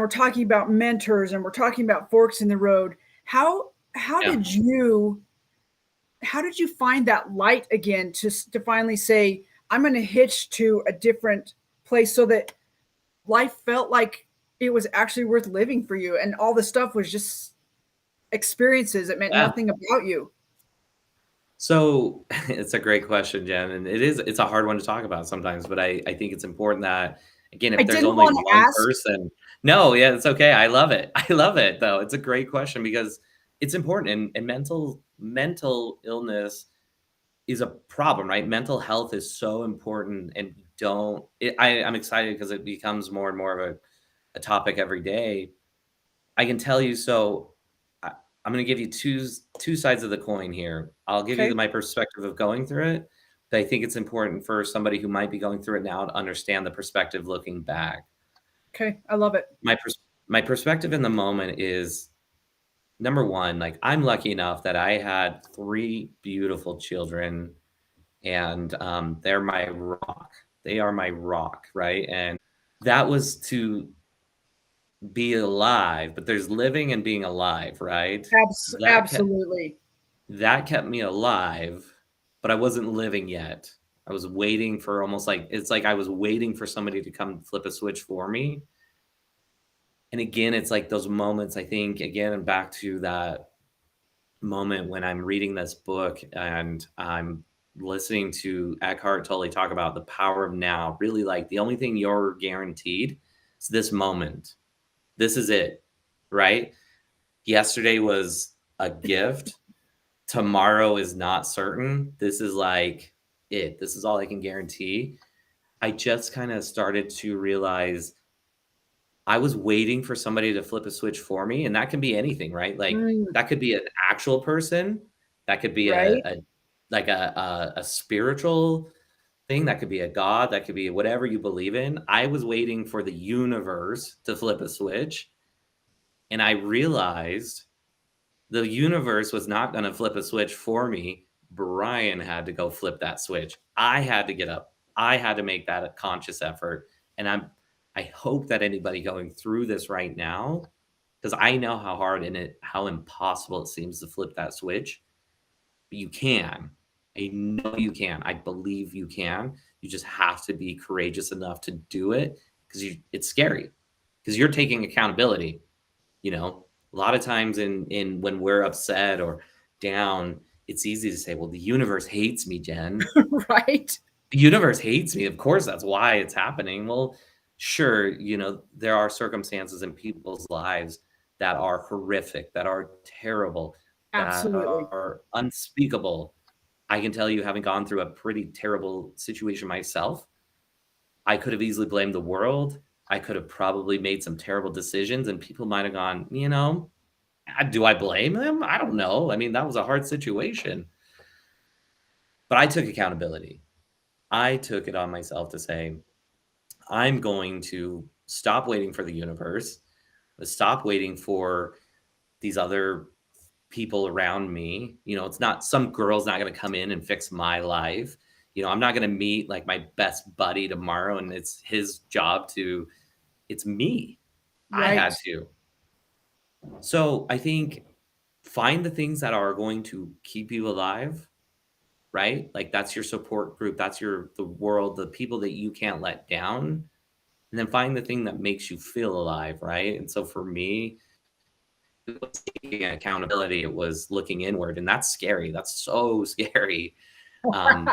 we're talking about mentors, and we're talking about forks in the road. How Yeah. did you find that light again to finally say, I'm going to hitch to a different place, so that life felt like it was actually worth living for you, and all the stuff was just experiences that meant Yeah. nothing about you? So it's a great question, Jen, and it's a hard one to talk about sometimes, but I think it's important that, again, I if there's didn't only want to one ask. person. No, yeah, it's okay. I love it. I love it though. It's a great question because it's important, and mental illness is a problem, right? Mental health is so important, and I'm excited because it becomes more and more of a topic every day. I can tell you, so I'm going to give you two sides of the coin here. I'll give you Okay. my perspective of going through it, but I think it's important for somebody who might be going through it now to understand the perspective looking back. Okay. I love it. My perspective in the moment is, number one, like, I'm lucky enough that I had 3 beautiful children, and they're my rock. They are my rock, right? And that was to be alive, but there's living and being alive, right? That kept Absolutely. that kept me alive, but I wasn't living yet. I was waiting for, almost like, it's like I was waiting for somebody to come flip a switch for me. And again, it's like those moments, I think, again, and back to that moment when I'm reading this book and I'm listening to Eckhart Tolle talk about the power of now, really, like, the only thing you're guaranteed is this moment. This is it, right? Yesterday was a gift. Tomorrow is not certain. This is like it. This is all I can guarantee. I just kind of started to realize I was waiting for somebody to flip a switch for me, and that can be anything, right? Like, Mm, that could be an actual person, that could be right. a spiritual thing, that could be a god, that could be whatever you believe in. I was waiting for the universe to flip a switch, and I realized the universe was not going to flip a switch for me. Brian had to go flip that switch. I had to get up. I had to make that a conscious effort. And I hope that anybody going through this right now, because I know how hard and how impossible it seems to flip that switch, but you can. I know you can. I believe you can. You just have to be courageous enough to do it, because it's scary, because you're taking accountability. A lot of times in when we're upset or down, it's easy to say, well, the universe hates me, Jen. Right. The universe hates me. Of course, that's why it's happening. Well, sure, there are circumstances in people's lives that are horrific, that are terrible, that Absolutely. are unspeakable. I can tell you, having gone through a pretty terrible situation myself, I could have easily blamed the world. I could have probably made some terrible decisions, and people might have gone, do I blame them? I don't know. I mean, that was a hard situation. But I took accountability. I took it on myself to say, I'm going to stop waiting for the universe, stop waiting for these other people around me. It's not, some girl's not going to come in and fix my life. I'm not going to meet like my best buddy tomorrow and it's his job to It's me. I Right. had to. So I think find the things that are going to keep you alive, right? Like that's your support group, that's the world, the people that you can't let down. And then find the thing that makes you feel alive, right? And so for me, it was taking accountability, it was looking inward, and that's scary. That's so scary. Um,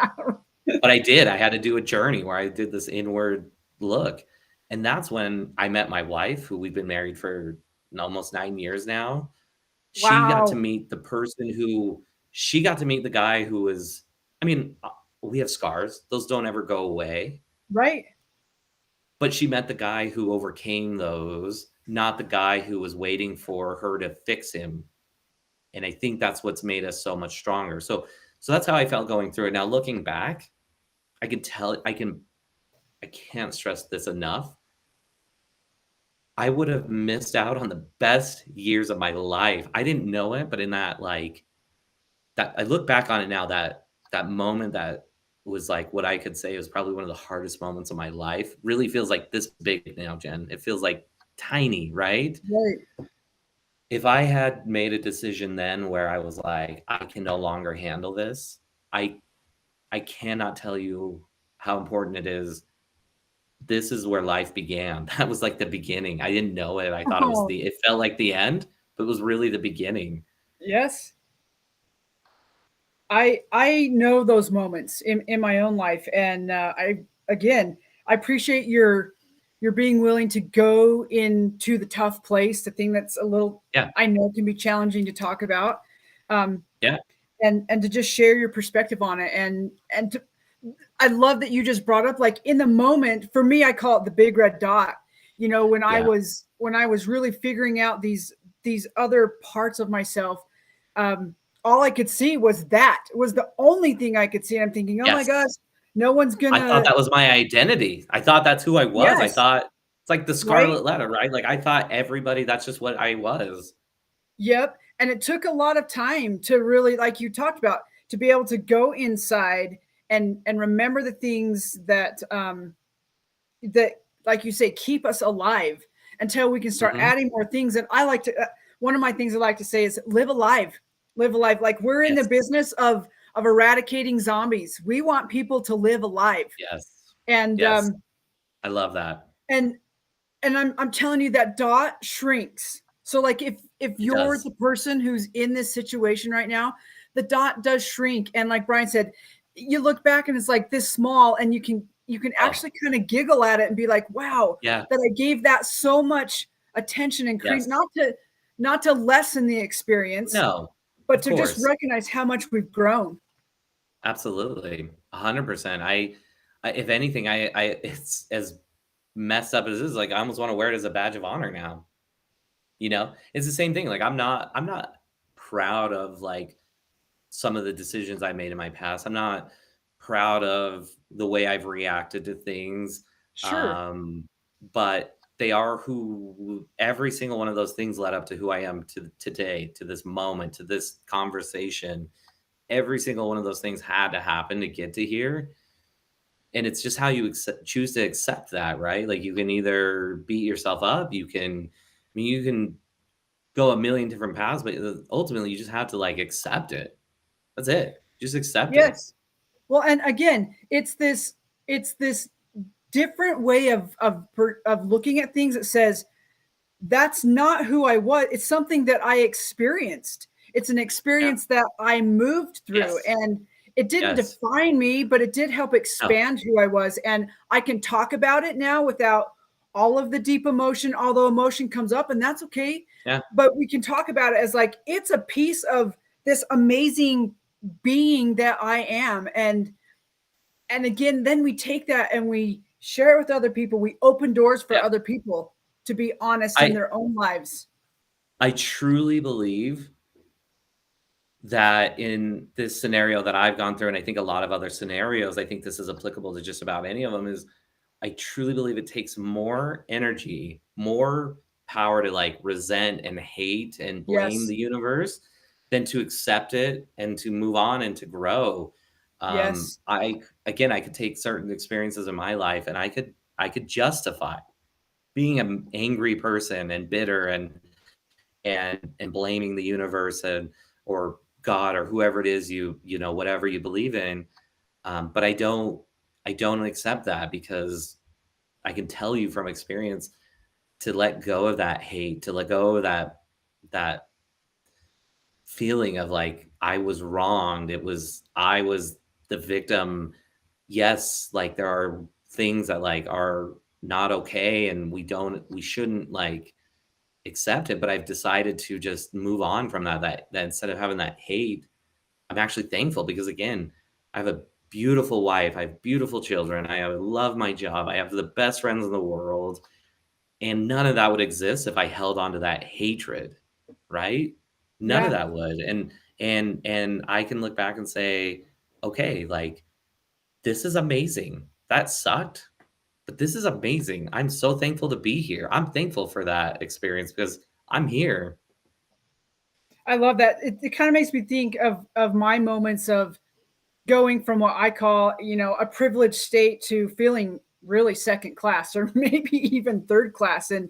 but I did. I had to do a journey where I did this inward look. And that's when I met my wife, who we've been married for almost 9 years now. She got to Wow. meet the person who she got to meet the guy who was, I mean, we have scars. Those don't ever go away. Right. But she met the guy who overcame those, not the guy who was waiting for her to fix him. And I think that's what's made us so much stronger. So that's how I felt going through it. Now looking back, I can tell I can't stress this enough. I would have missed out on the best years of my life. I didn't know it, but in that like that I look back on it now, that moment that was like what I could say was probably one of the hardest moments of my life really feels like this big now, Jen. It feels like tiny, right? Right. If I had made a decision then where I was like, I can no longer handle this, I I cannot tell you how important it is. This is where life began. That was like the beginning. I didn't know it. I thought Oh, it felt like the end, but it was really the beginning. yes. I know those moments in my own life, and again I appreciate your being willing to go into the tough place, the thing that's a little Yeah. I know can be challenging to talk about, um, Yeah. and to just share your perspective on it, and to, I love that you just brought up like in the moment. For me, I call it the big red dot. You know, Yeah. when I was really figuring out these other parts of myself, um, all I could see was that. It was the only thing I could see. I'm thinking, oh my Yes. gosh, no one's I thought gonna. that was my identity. I thought that's who I was. I Yes, thought it's like the right. scarlet letter, right? Like I thought everybody that's just what I was. Yep. And it took a lot of time to really, like you talked about, to be able to go inside and remember the things that, like you say, keep us alive until we can start Mhm. adding more things. And I like to, one of my things I like to say is live alive. Like we're in the Yes. business of eradicating zombies. We want people to live alive. Yes. And, Yes. I love that. and, and I'm telling you that dot shrinks. So like if It you're does. the person who's in this situation right now, the dot does shrink. And like Brian said, you look back and it's like this small, and you can Oh, actually kind of giggle at it and be like, wow, yeah. that I gave that so much attention and Yes. not to lessen the experience, No. but Of to just course. recognize how much we've grown. Absolutely. 100%. I if anything, I it's as messed up as it is, like I almost want to wear it as a badge of honor now. You know? It's the same thing. Like I'm not proud of like some of the decisions I made in my past. I'm not proud of the way I've reacted to things. Sure. Um, but they are every single one of those things led up to who I am to today, to this moment, to this conversation. Every single one of those things had to happen to get to here. And it's just how you choose to accept that, right? Like you can either beat yourself up, you can go a million different paths, but ultimately you just have to like accept it. That's it. Just accept it. Yes. Well, and again, it's this different way of looking at things that says that's not who I was. It's something that I experienced. It's an Yeah. experience that I moved through, Yes. and it didn't Yes. define me, but it did help No. expand who I was. And I can talk about it now without all of the deep emotion, although emotion comes up, and that's okay. Yeah. But we can talk about it as like it's a piece of this amazing being that I am. And again, then we take that and we share it with other people. We open doors for Yeah. other people to be honest in I their own lives. I truly believe that in this scenario that I've gone through, and I think a lot of other scenarios, I think this is applicable to just about any of them, is I truly believe it takes more energy, more power to like resent and hate and blame Yes. the universe than to accept it and to move on and to grow. Yes. I again, I could take certain experiences in my life and I could justify. being an angry person and bitter and blaming the universe and or God or whoever it is you know whatever you believe in. But I don't accept that because I can tell you from experience to let go of that hate, to let go of that feeling of like I was wronged. I was the victim. Yes, like there are things that like are not okay and we shouldn't like accept it, but I've decided to just move on from that instead of having that hate, I'm actually thankful because again, I have a beautiful wife, I have beautiful children, love my job, I have the best friends in the world, and none of that would exist if I held on to that hatred, right? None of Yeah. that would. And I can look back and say, okay, like this is amazing. That sucked, but this is amazing. I'm so thankful to be here. I'm thankful for that experience because I'm here. I love that. It kind of makes me think of my moments of going from what I call, a privileged state to feeling really second class or maybe even third class and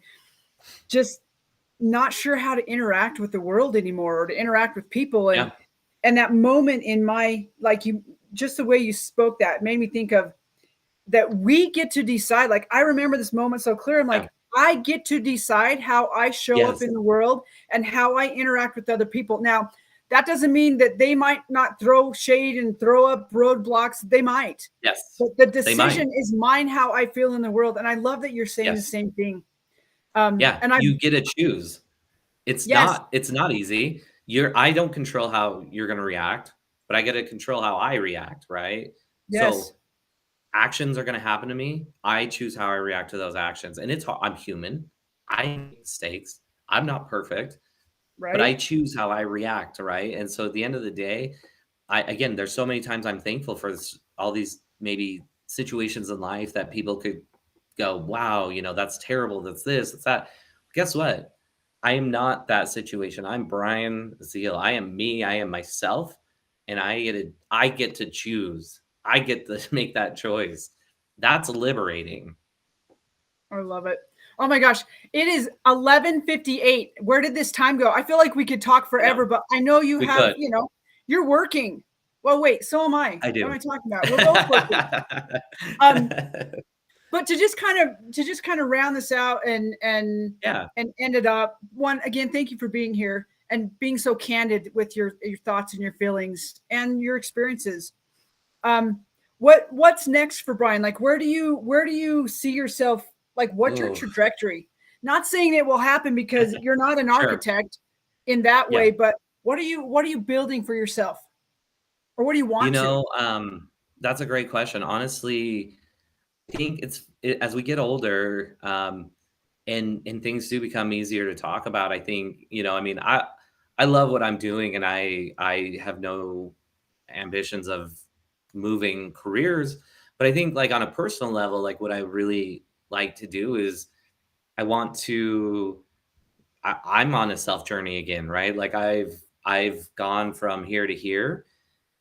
just not sure how to interact with the world anymore or to interact with people. Yeah. And that moment in my, like, you, just the way you spoke, that made me think of that we get to decide. Like, I remember this moment so clear. I'm Yeah. like, I get to decide how I show up Yes. in the world and how I interact with other people. Now, that doesn't mean that they might not throw shade and throw up roadblocks. They might. Yes. But the They might. decision is mine, how I feel in the world. And I love that you're saying the Yes. same thing. Yeah. And I, You get to choose. yes, It's not easy. I don't control how you're gonna react, but I get to control how I react, right? yes, So actions are gonna happen to me. I choose how I react to those actions. And I'm human. I make mistakes. I'm not perfect, but I right. choose how I react, right? And so at the end of the day, again, there's so many times I'm thankful for all these maybe situations in life that people could go, wow, that's terrible. That's this, that's that. Guess what? I am not that situation. I'm Brian Ziel. I am me. I am myself, and I get to choose. I get to make that choice. That's liberating. I love it. Oh my gosh, it is 11:58. Where did this time go? I feel like we could talk I know forever, but I know you we have, could. you're working. Well, wait, so am I. I What am do. I talking about? We're both working. Um, but to just kind of round this out Yeah. and end it up. One, again, thank you for being here and being so candid with your thoughts and your feelings and your experiences. Um, what's next for Brian? Like, where do you see yourself? Like, what's your Ooh, trajectory? Not saying it will happen because you're not an sure. architect in that Yeah. way, but what are you building for yourself, or what do you You want to? know, that's a great question. Honestly, I think as we get older, and things do become easier to talk about. I think, I mean, I love what I'm doing, and I have no ambitions of moving careers. But I think, like on a personal level, like what I really like to do is I want to. I'm on a self journey again, right? Like I've gone from here to here,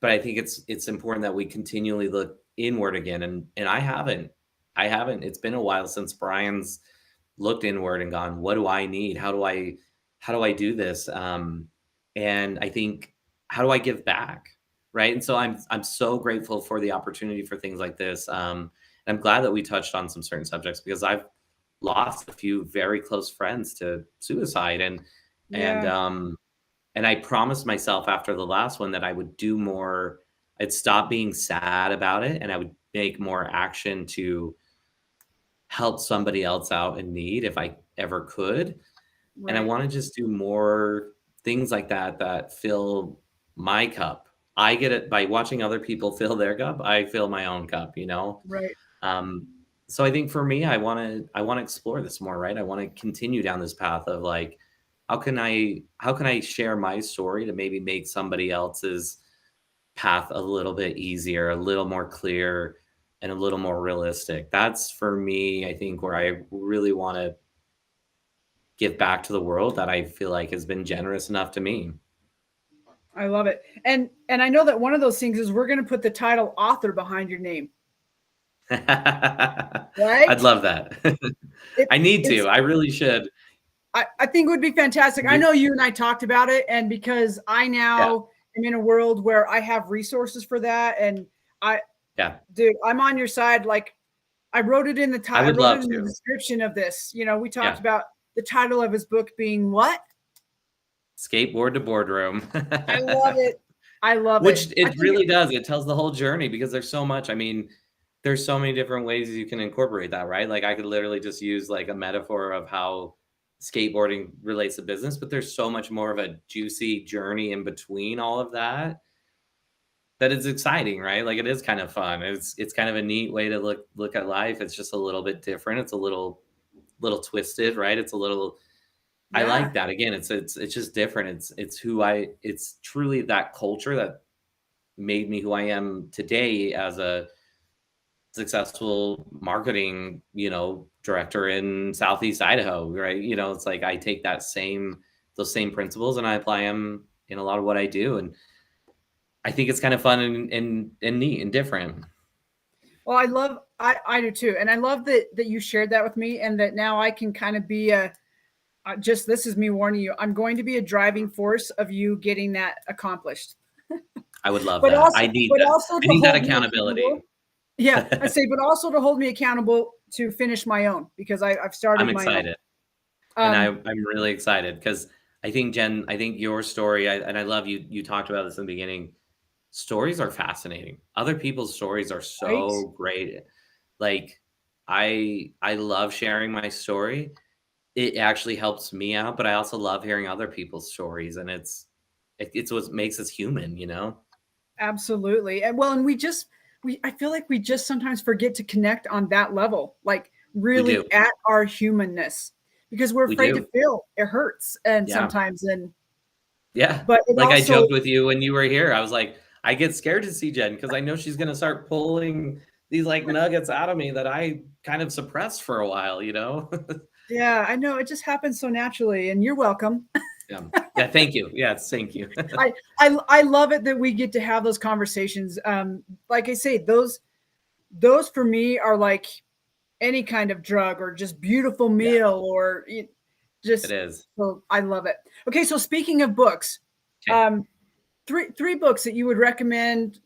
but I think it's important that we continually look inward again, and I haven't. It's been a while since Brian's looked inward and gone, what do I need? How do I do this? And I think, how do I give back? Right. And so I'm so grateful for the opportunity for things like this. And I'm glad that we touched on some certain subjects because I've lost a few very close friends to suicide. And Yeah, and I promised myself after the last one that I would do more. I'd stop being sad about it and I would make more action to help somebody else out in need if I ever could. And I right, want to just do more things like that fill my cup. I get it by watching other people fill their cup. I fill my own cup, you know? right. Um, so I think for me, I want to explore this more, right? I want to continue down this path of like, how can I share my story to maybe make somebody else's path a little bit easier, a little more clear, and a little more realistic. That's for me, I think, where I really want to give back to the world that I feel like has been generous enough to me. I love it. And I know that one of those things is we're going to put the title author behind your name. I'd right? love that. It, I need to. it's I really should. I think it would be fantastic. I You, know you and I talked about it, and because I yeah, now am in a world where I have resources for that, and I, yeah. dude, I'm on your side. Like I wrote it in the I I would wrote it love in the to. description of this. You know, we talked Yeah. about the title of his book being what? Skateboard to boardroom. I love it. I love it. Which I it think really does. It tells the whole journey because there's so much. I mean, there's so many different ways you can incorporate that, right? Like I could literally just use like a metaphor of how skateboarding relates to business, but there's so much more of a juicy journey in between all of that that is exciting, right? Like it is kind of fun. It's kind of a neat way to look at life. It's just a little bit different. It's a little twisted, right? It's a little I like yeah, that. Again, it's just different. It's truly that culture that made me who I am today as a successful marketing, director in Southeast Idaho, right? It's like I take those same principles and I apply them in a lot of what I do. And I think it's kind of fun and neat and different. well, I do too, and I love that you shared that with me, and that now I can kind of be a just this is me warning you. I'm going to be a driving force of you getting that accomplished, I would love that. but also I to need that hold me accountability. accountable. Yeah, I say, but also to hold me accountable to finish my own because I've I'm started my own. excited. And Um, I'm really excited because I think Jen, I think your story, and I love you talked about this in the beginning. Stories are fascinating. Other people's stories are right? so great. Like I love sharing my story. It actually helps me out, but I also love hearing other people's stories, and it's what makes us human. Absolutely. And well, and we I feel like we just sometimes forget to connect on that level, like We do. really at our humanness because we're We afraid to do. feel it hurts and Yeah. sometimes and Yeah. but it Like I also joked with you when you were here. I was like, I get scared to see Jen because I know she's gonna start pulling these like nuggets out of me that I kind of suppressed for a while. yeah, I know it just happens so naturally and you're welcome. Yeah. Yeah. Thank you. Yes. Thank you. I love it that we get to have those conversations. Like I say, those for me are like any kind of drug or just beautiful Yeah. meal or It just is. so I love it. Okay, so speaking of books, Okay. um, three books that you would recommend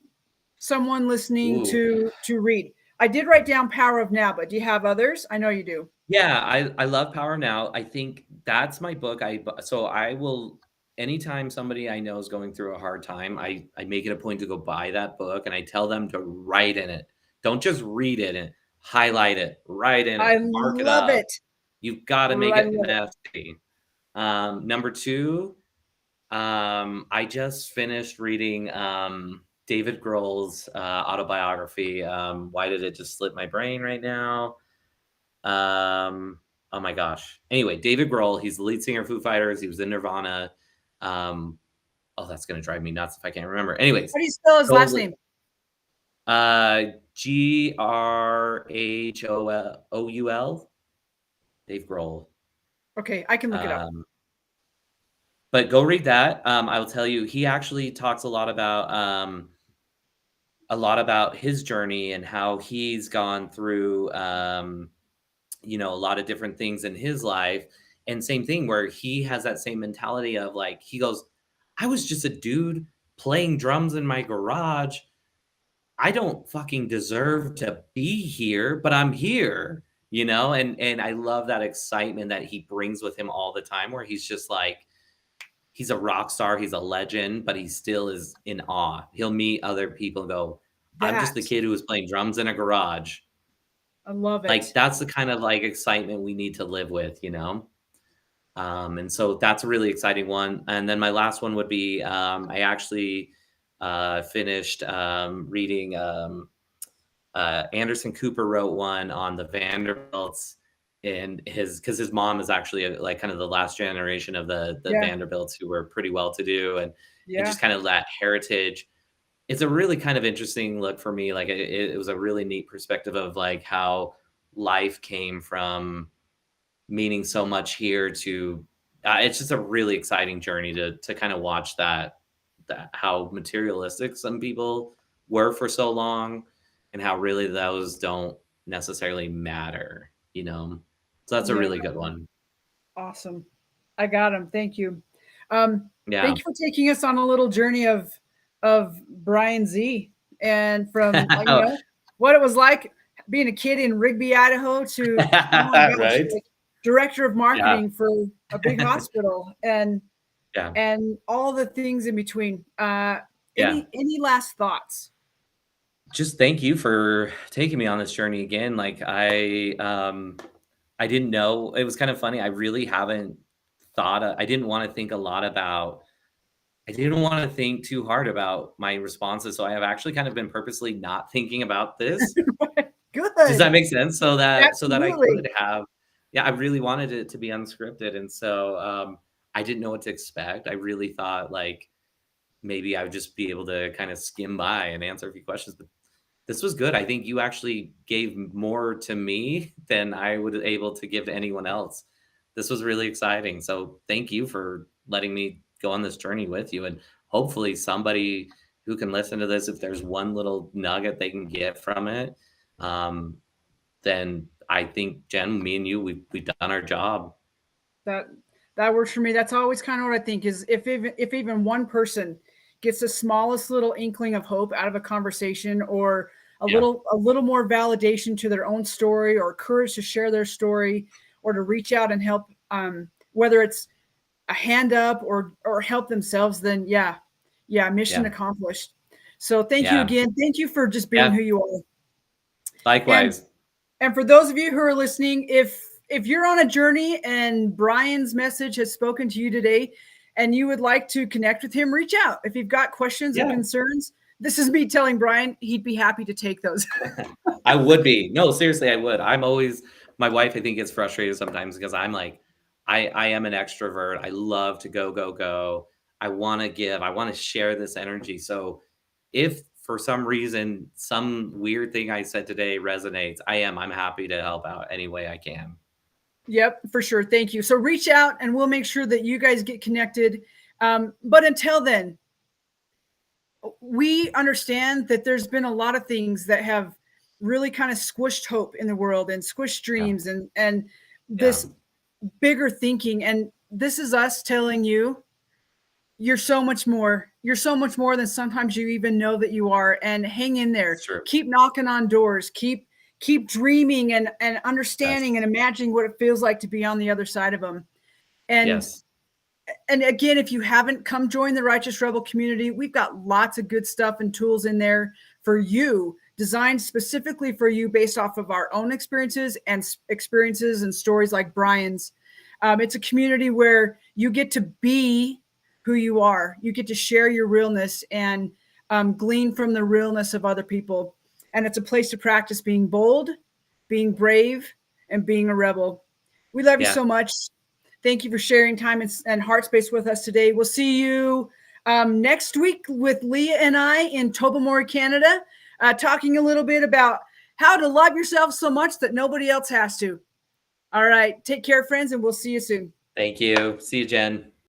someone listening Ooh. to read. I did write down Power of Now, but do you have others? I know you do. Yeah, I love Power Now. I think that's my book. So I will anytime somebody I know is going through a hard time, I make it a point to go buy that book and I tell them to write in it. Don't just read it and highlight it, write in I it, mark it love up. it. You've got to make I it love it. nasty. Number two, I just finished reading David Grohl's autobiography. Why did it just slip my brain right now? Oh my gosh. Anyway, David Grohl, he's the lead singer of Foo Fighters. He was in Nirvana. Um, oh, that's gonna drive me nuts if I can't remember. Anyways, How do you spell his last totally. name? Grhoul. Dave Grohl. Okay, I can look it up. Um, but go read that. I will tell you, he actually talks a lot about his journey and how he's gone through a lot of different things in his life. And same thing where he has that same mentality of like, he goes, I was just a dude playing drums in my garage. I don't fucking deserve to be here, but I'm here. And I love that excitement that he brings with him all the time, where he's just like, he's a rock star, he's a legend, but he still is in awe. He'll meet other people and go, I'm just the That kid who was playing drums in a garage. I love Like it. that's the kind of like excitement we need to live with. And so that's a really exciting one. And then my last one would be I actually finished reading Anderson Cooper wrote one on the Vanderbilts and because his mom is actually like kind of the last generation of the Yeah, Vanderbilts who were pretty well to do and yeah, just kind of that heritage. It's a really kind of interesting look for me. Like it was a really neat perspective of like how life came from meaning so much here to it's just a really exciting journey to kind of watch that how materialistic some people were for so long and how really those don't necessarily matter, you know? So that's a Yeah. really good one. Awesome. I got him. Thank you. Um, Yeah. Thank you for taking us on a little journey of Brian Z, and from what it was like being a kid in Rigby, Idaho, to, oh my gosh, Right? like director of Yeah. marketing for a big hospital, Yeah. and all the things in between. Yeah. Any last thoughts? Just thank you for taking me on this journey again. Like I didn't know, it was kind of funny. I really haven't I didn't want to think a lot about, I didn't want to think too hard about my responses. So I have actually kind of been purposely not thinking about this. Does that Good. make sense? So that I Absolutely. could have, yeah, I really wanted it to be unscripted. And so I didn't know what to expect. I really thought like maybe I would just be able to kind of skim by and answer a few questions. But this was good. I think you actually gave more to me than I would able to give to anyone else. This was really exciting. So thank you for letting me go on this journey with you. And hopefully somebody who can listen to this, if there's one little nugget they can get from it, um, then I think Jen, me and you, we've done our job. That that works for me. That's always kind of what I think is, if even one person gets the smallest little inkling of hope out of a conversation, or Yeah. a little more validation to their own story, or courage to share their story, or to reach out and help, whether it's a hand up or help themselves, then yeah, mission Yeah. accomplished. So thank you Yeah. again. Thank you for just being Yeah. who you are. And Likewise. and for those of you who are listening, if you're on a journey and Brian's message has spoken to you today and you would like to connect with him, reach out. If you've got questions or Yeah. concerns, this is me telling Brian he'd be happy to take those. I would be. No, seriously, I would. I'm always, my wife, I think, gets frustrated sometimes because I'm like, I am an extrovert. I love to go, go, go. I want to give, I want to share this energy. So if for some reason, some weird thing I said today resonates, I'm happy to help out any way I can. Yep, for sure. Thank you. So reach out and we'll make sure that you guys get connected. But until then, we understand that there's been a lot of things that have really kind of squished hope in the world and squished Yeah. dreams and Yeah. this bigger thinking. And this is us telling you, you're so much more. You're so much more than sometimes you even know that you are. And hang in there. It's true. Keep knocking on doors. Keep dreaming and Yes. understanding and imagining what it feels like to be on the other side of them. And Yes. and again, if you haven't come join the Righteous Rebel community, we've got lots of good stuff and tools in there for you, designed specifically for you based off of our own experiences and stories like Brian's. It's a community where you get to be who you are. You get to share your realness and glean from the realness of other people. And it's a place to practice being bold, being brave, and being a rebel. We love you Yeah. so much. Thank you for sharing time and heart space with us today. We'll see you next week with Leah and I in Tobermory, Canada, talking a little bit about how to love yourself so much that nobody else has to. All right. Take care, friends, and we'll see you soon. Thank you. See you, Jen.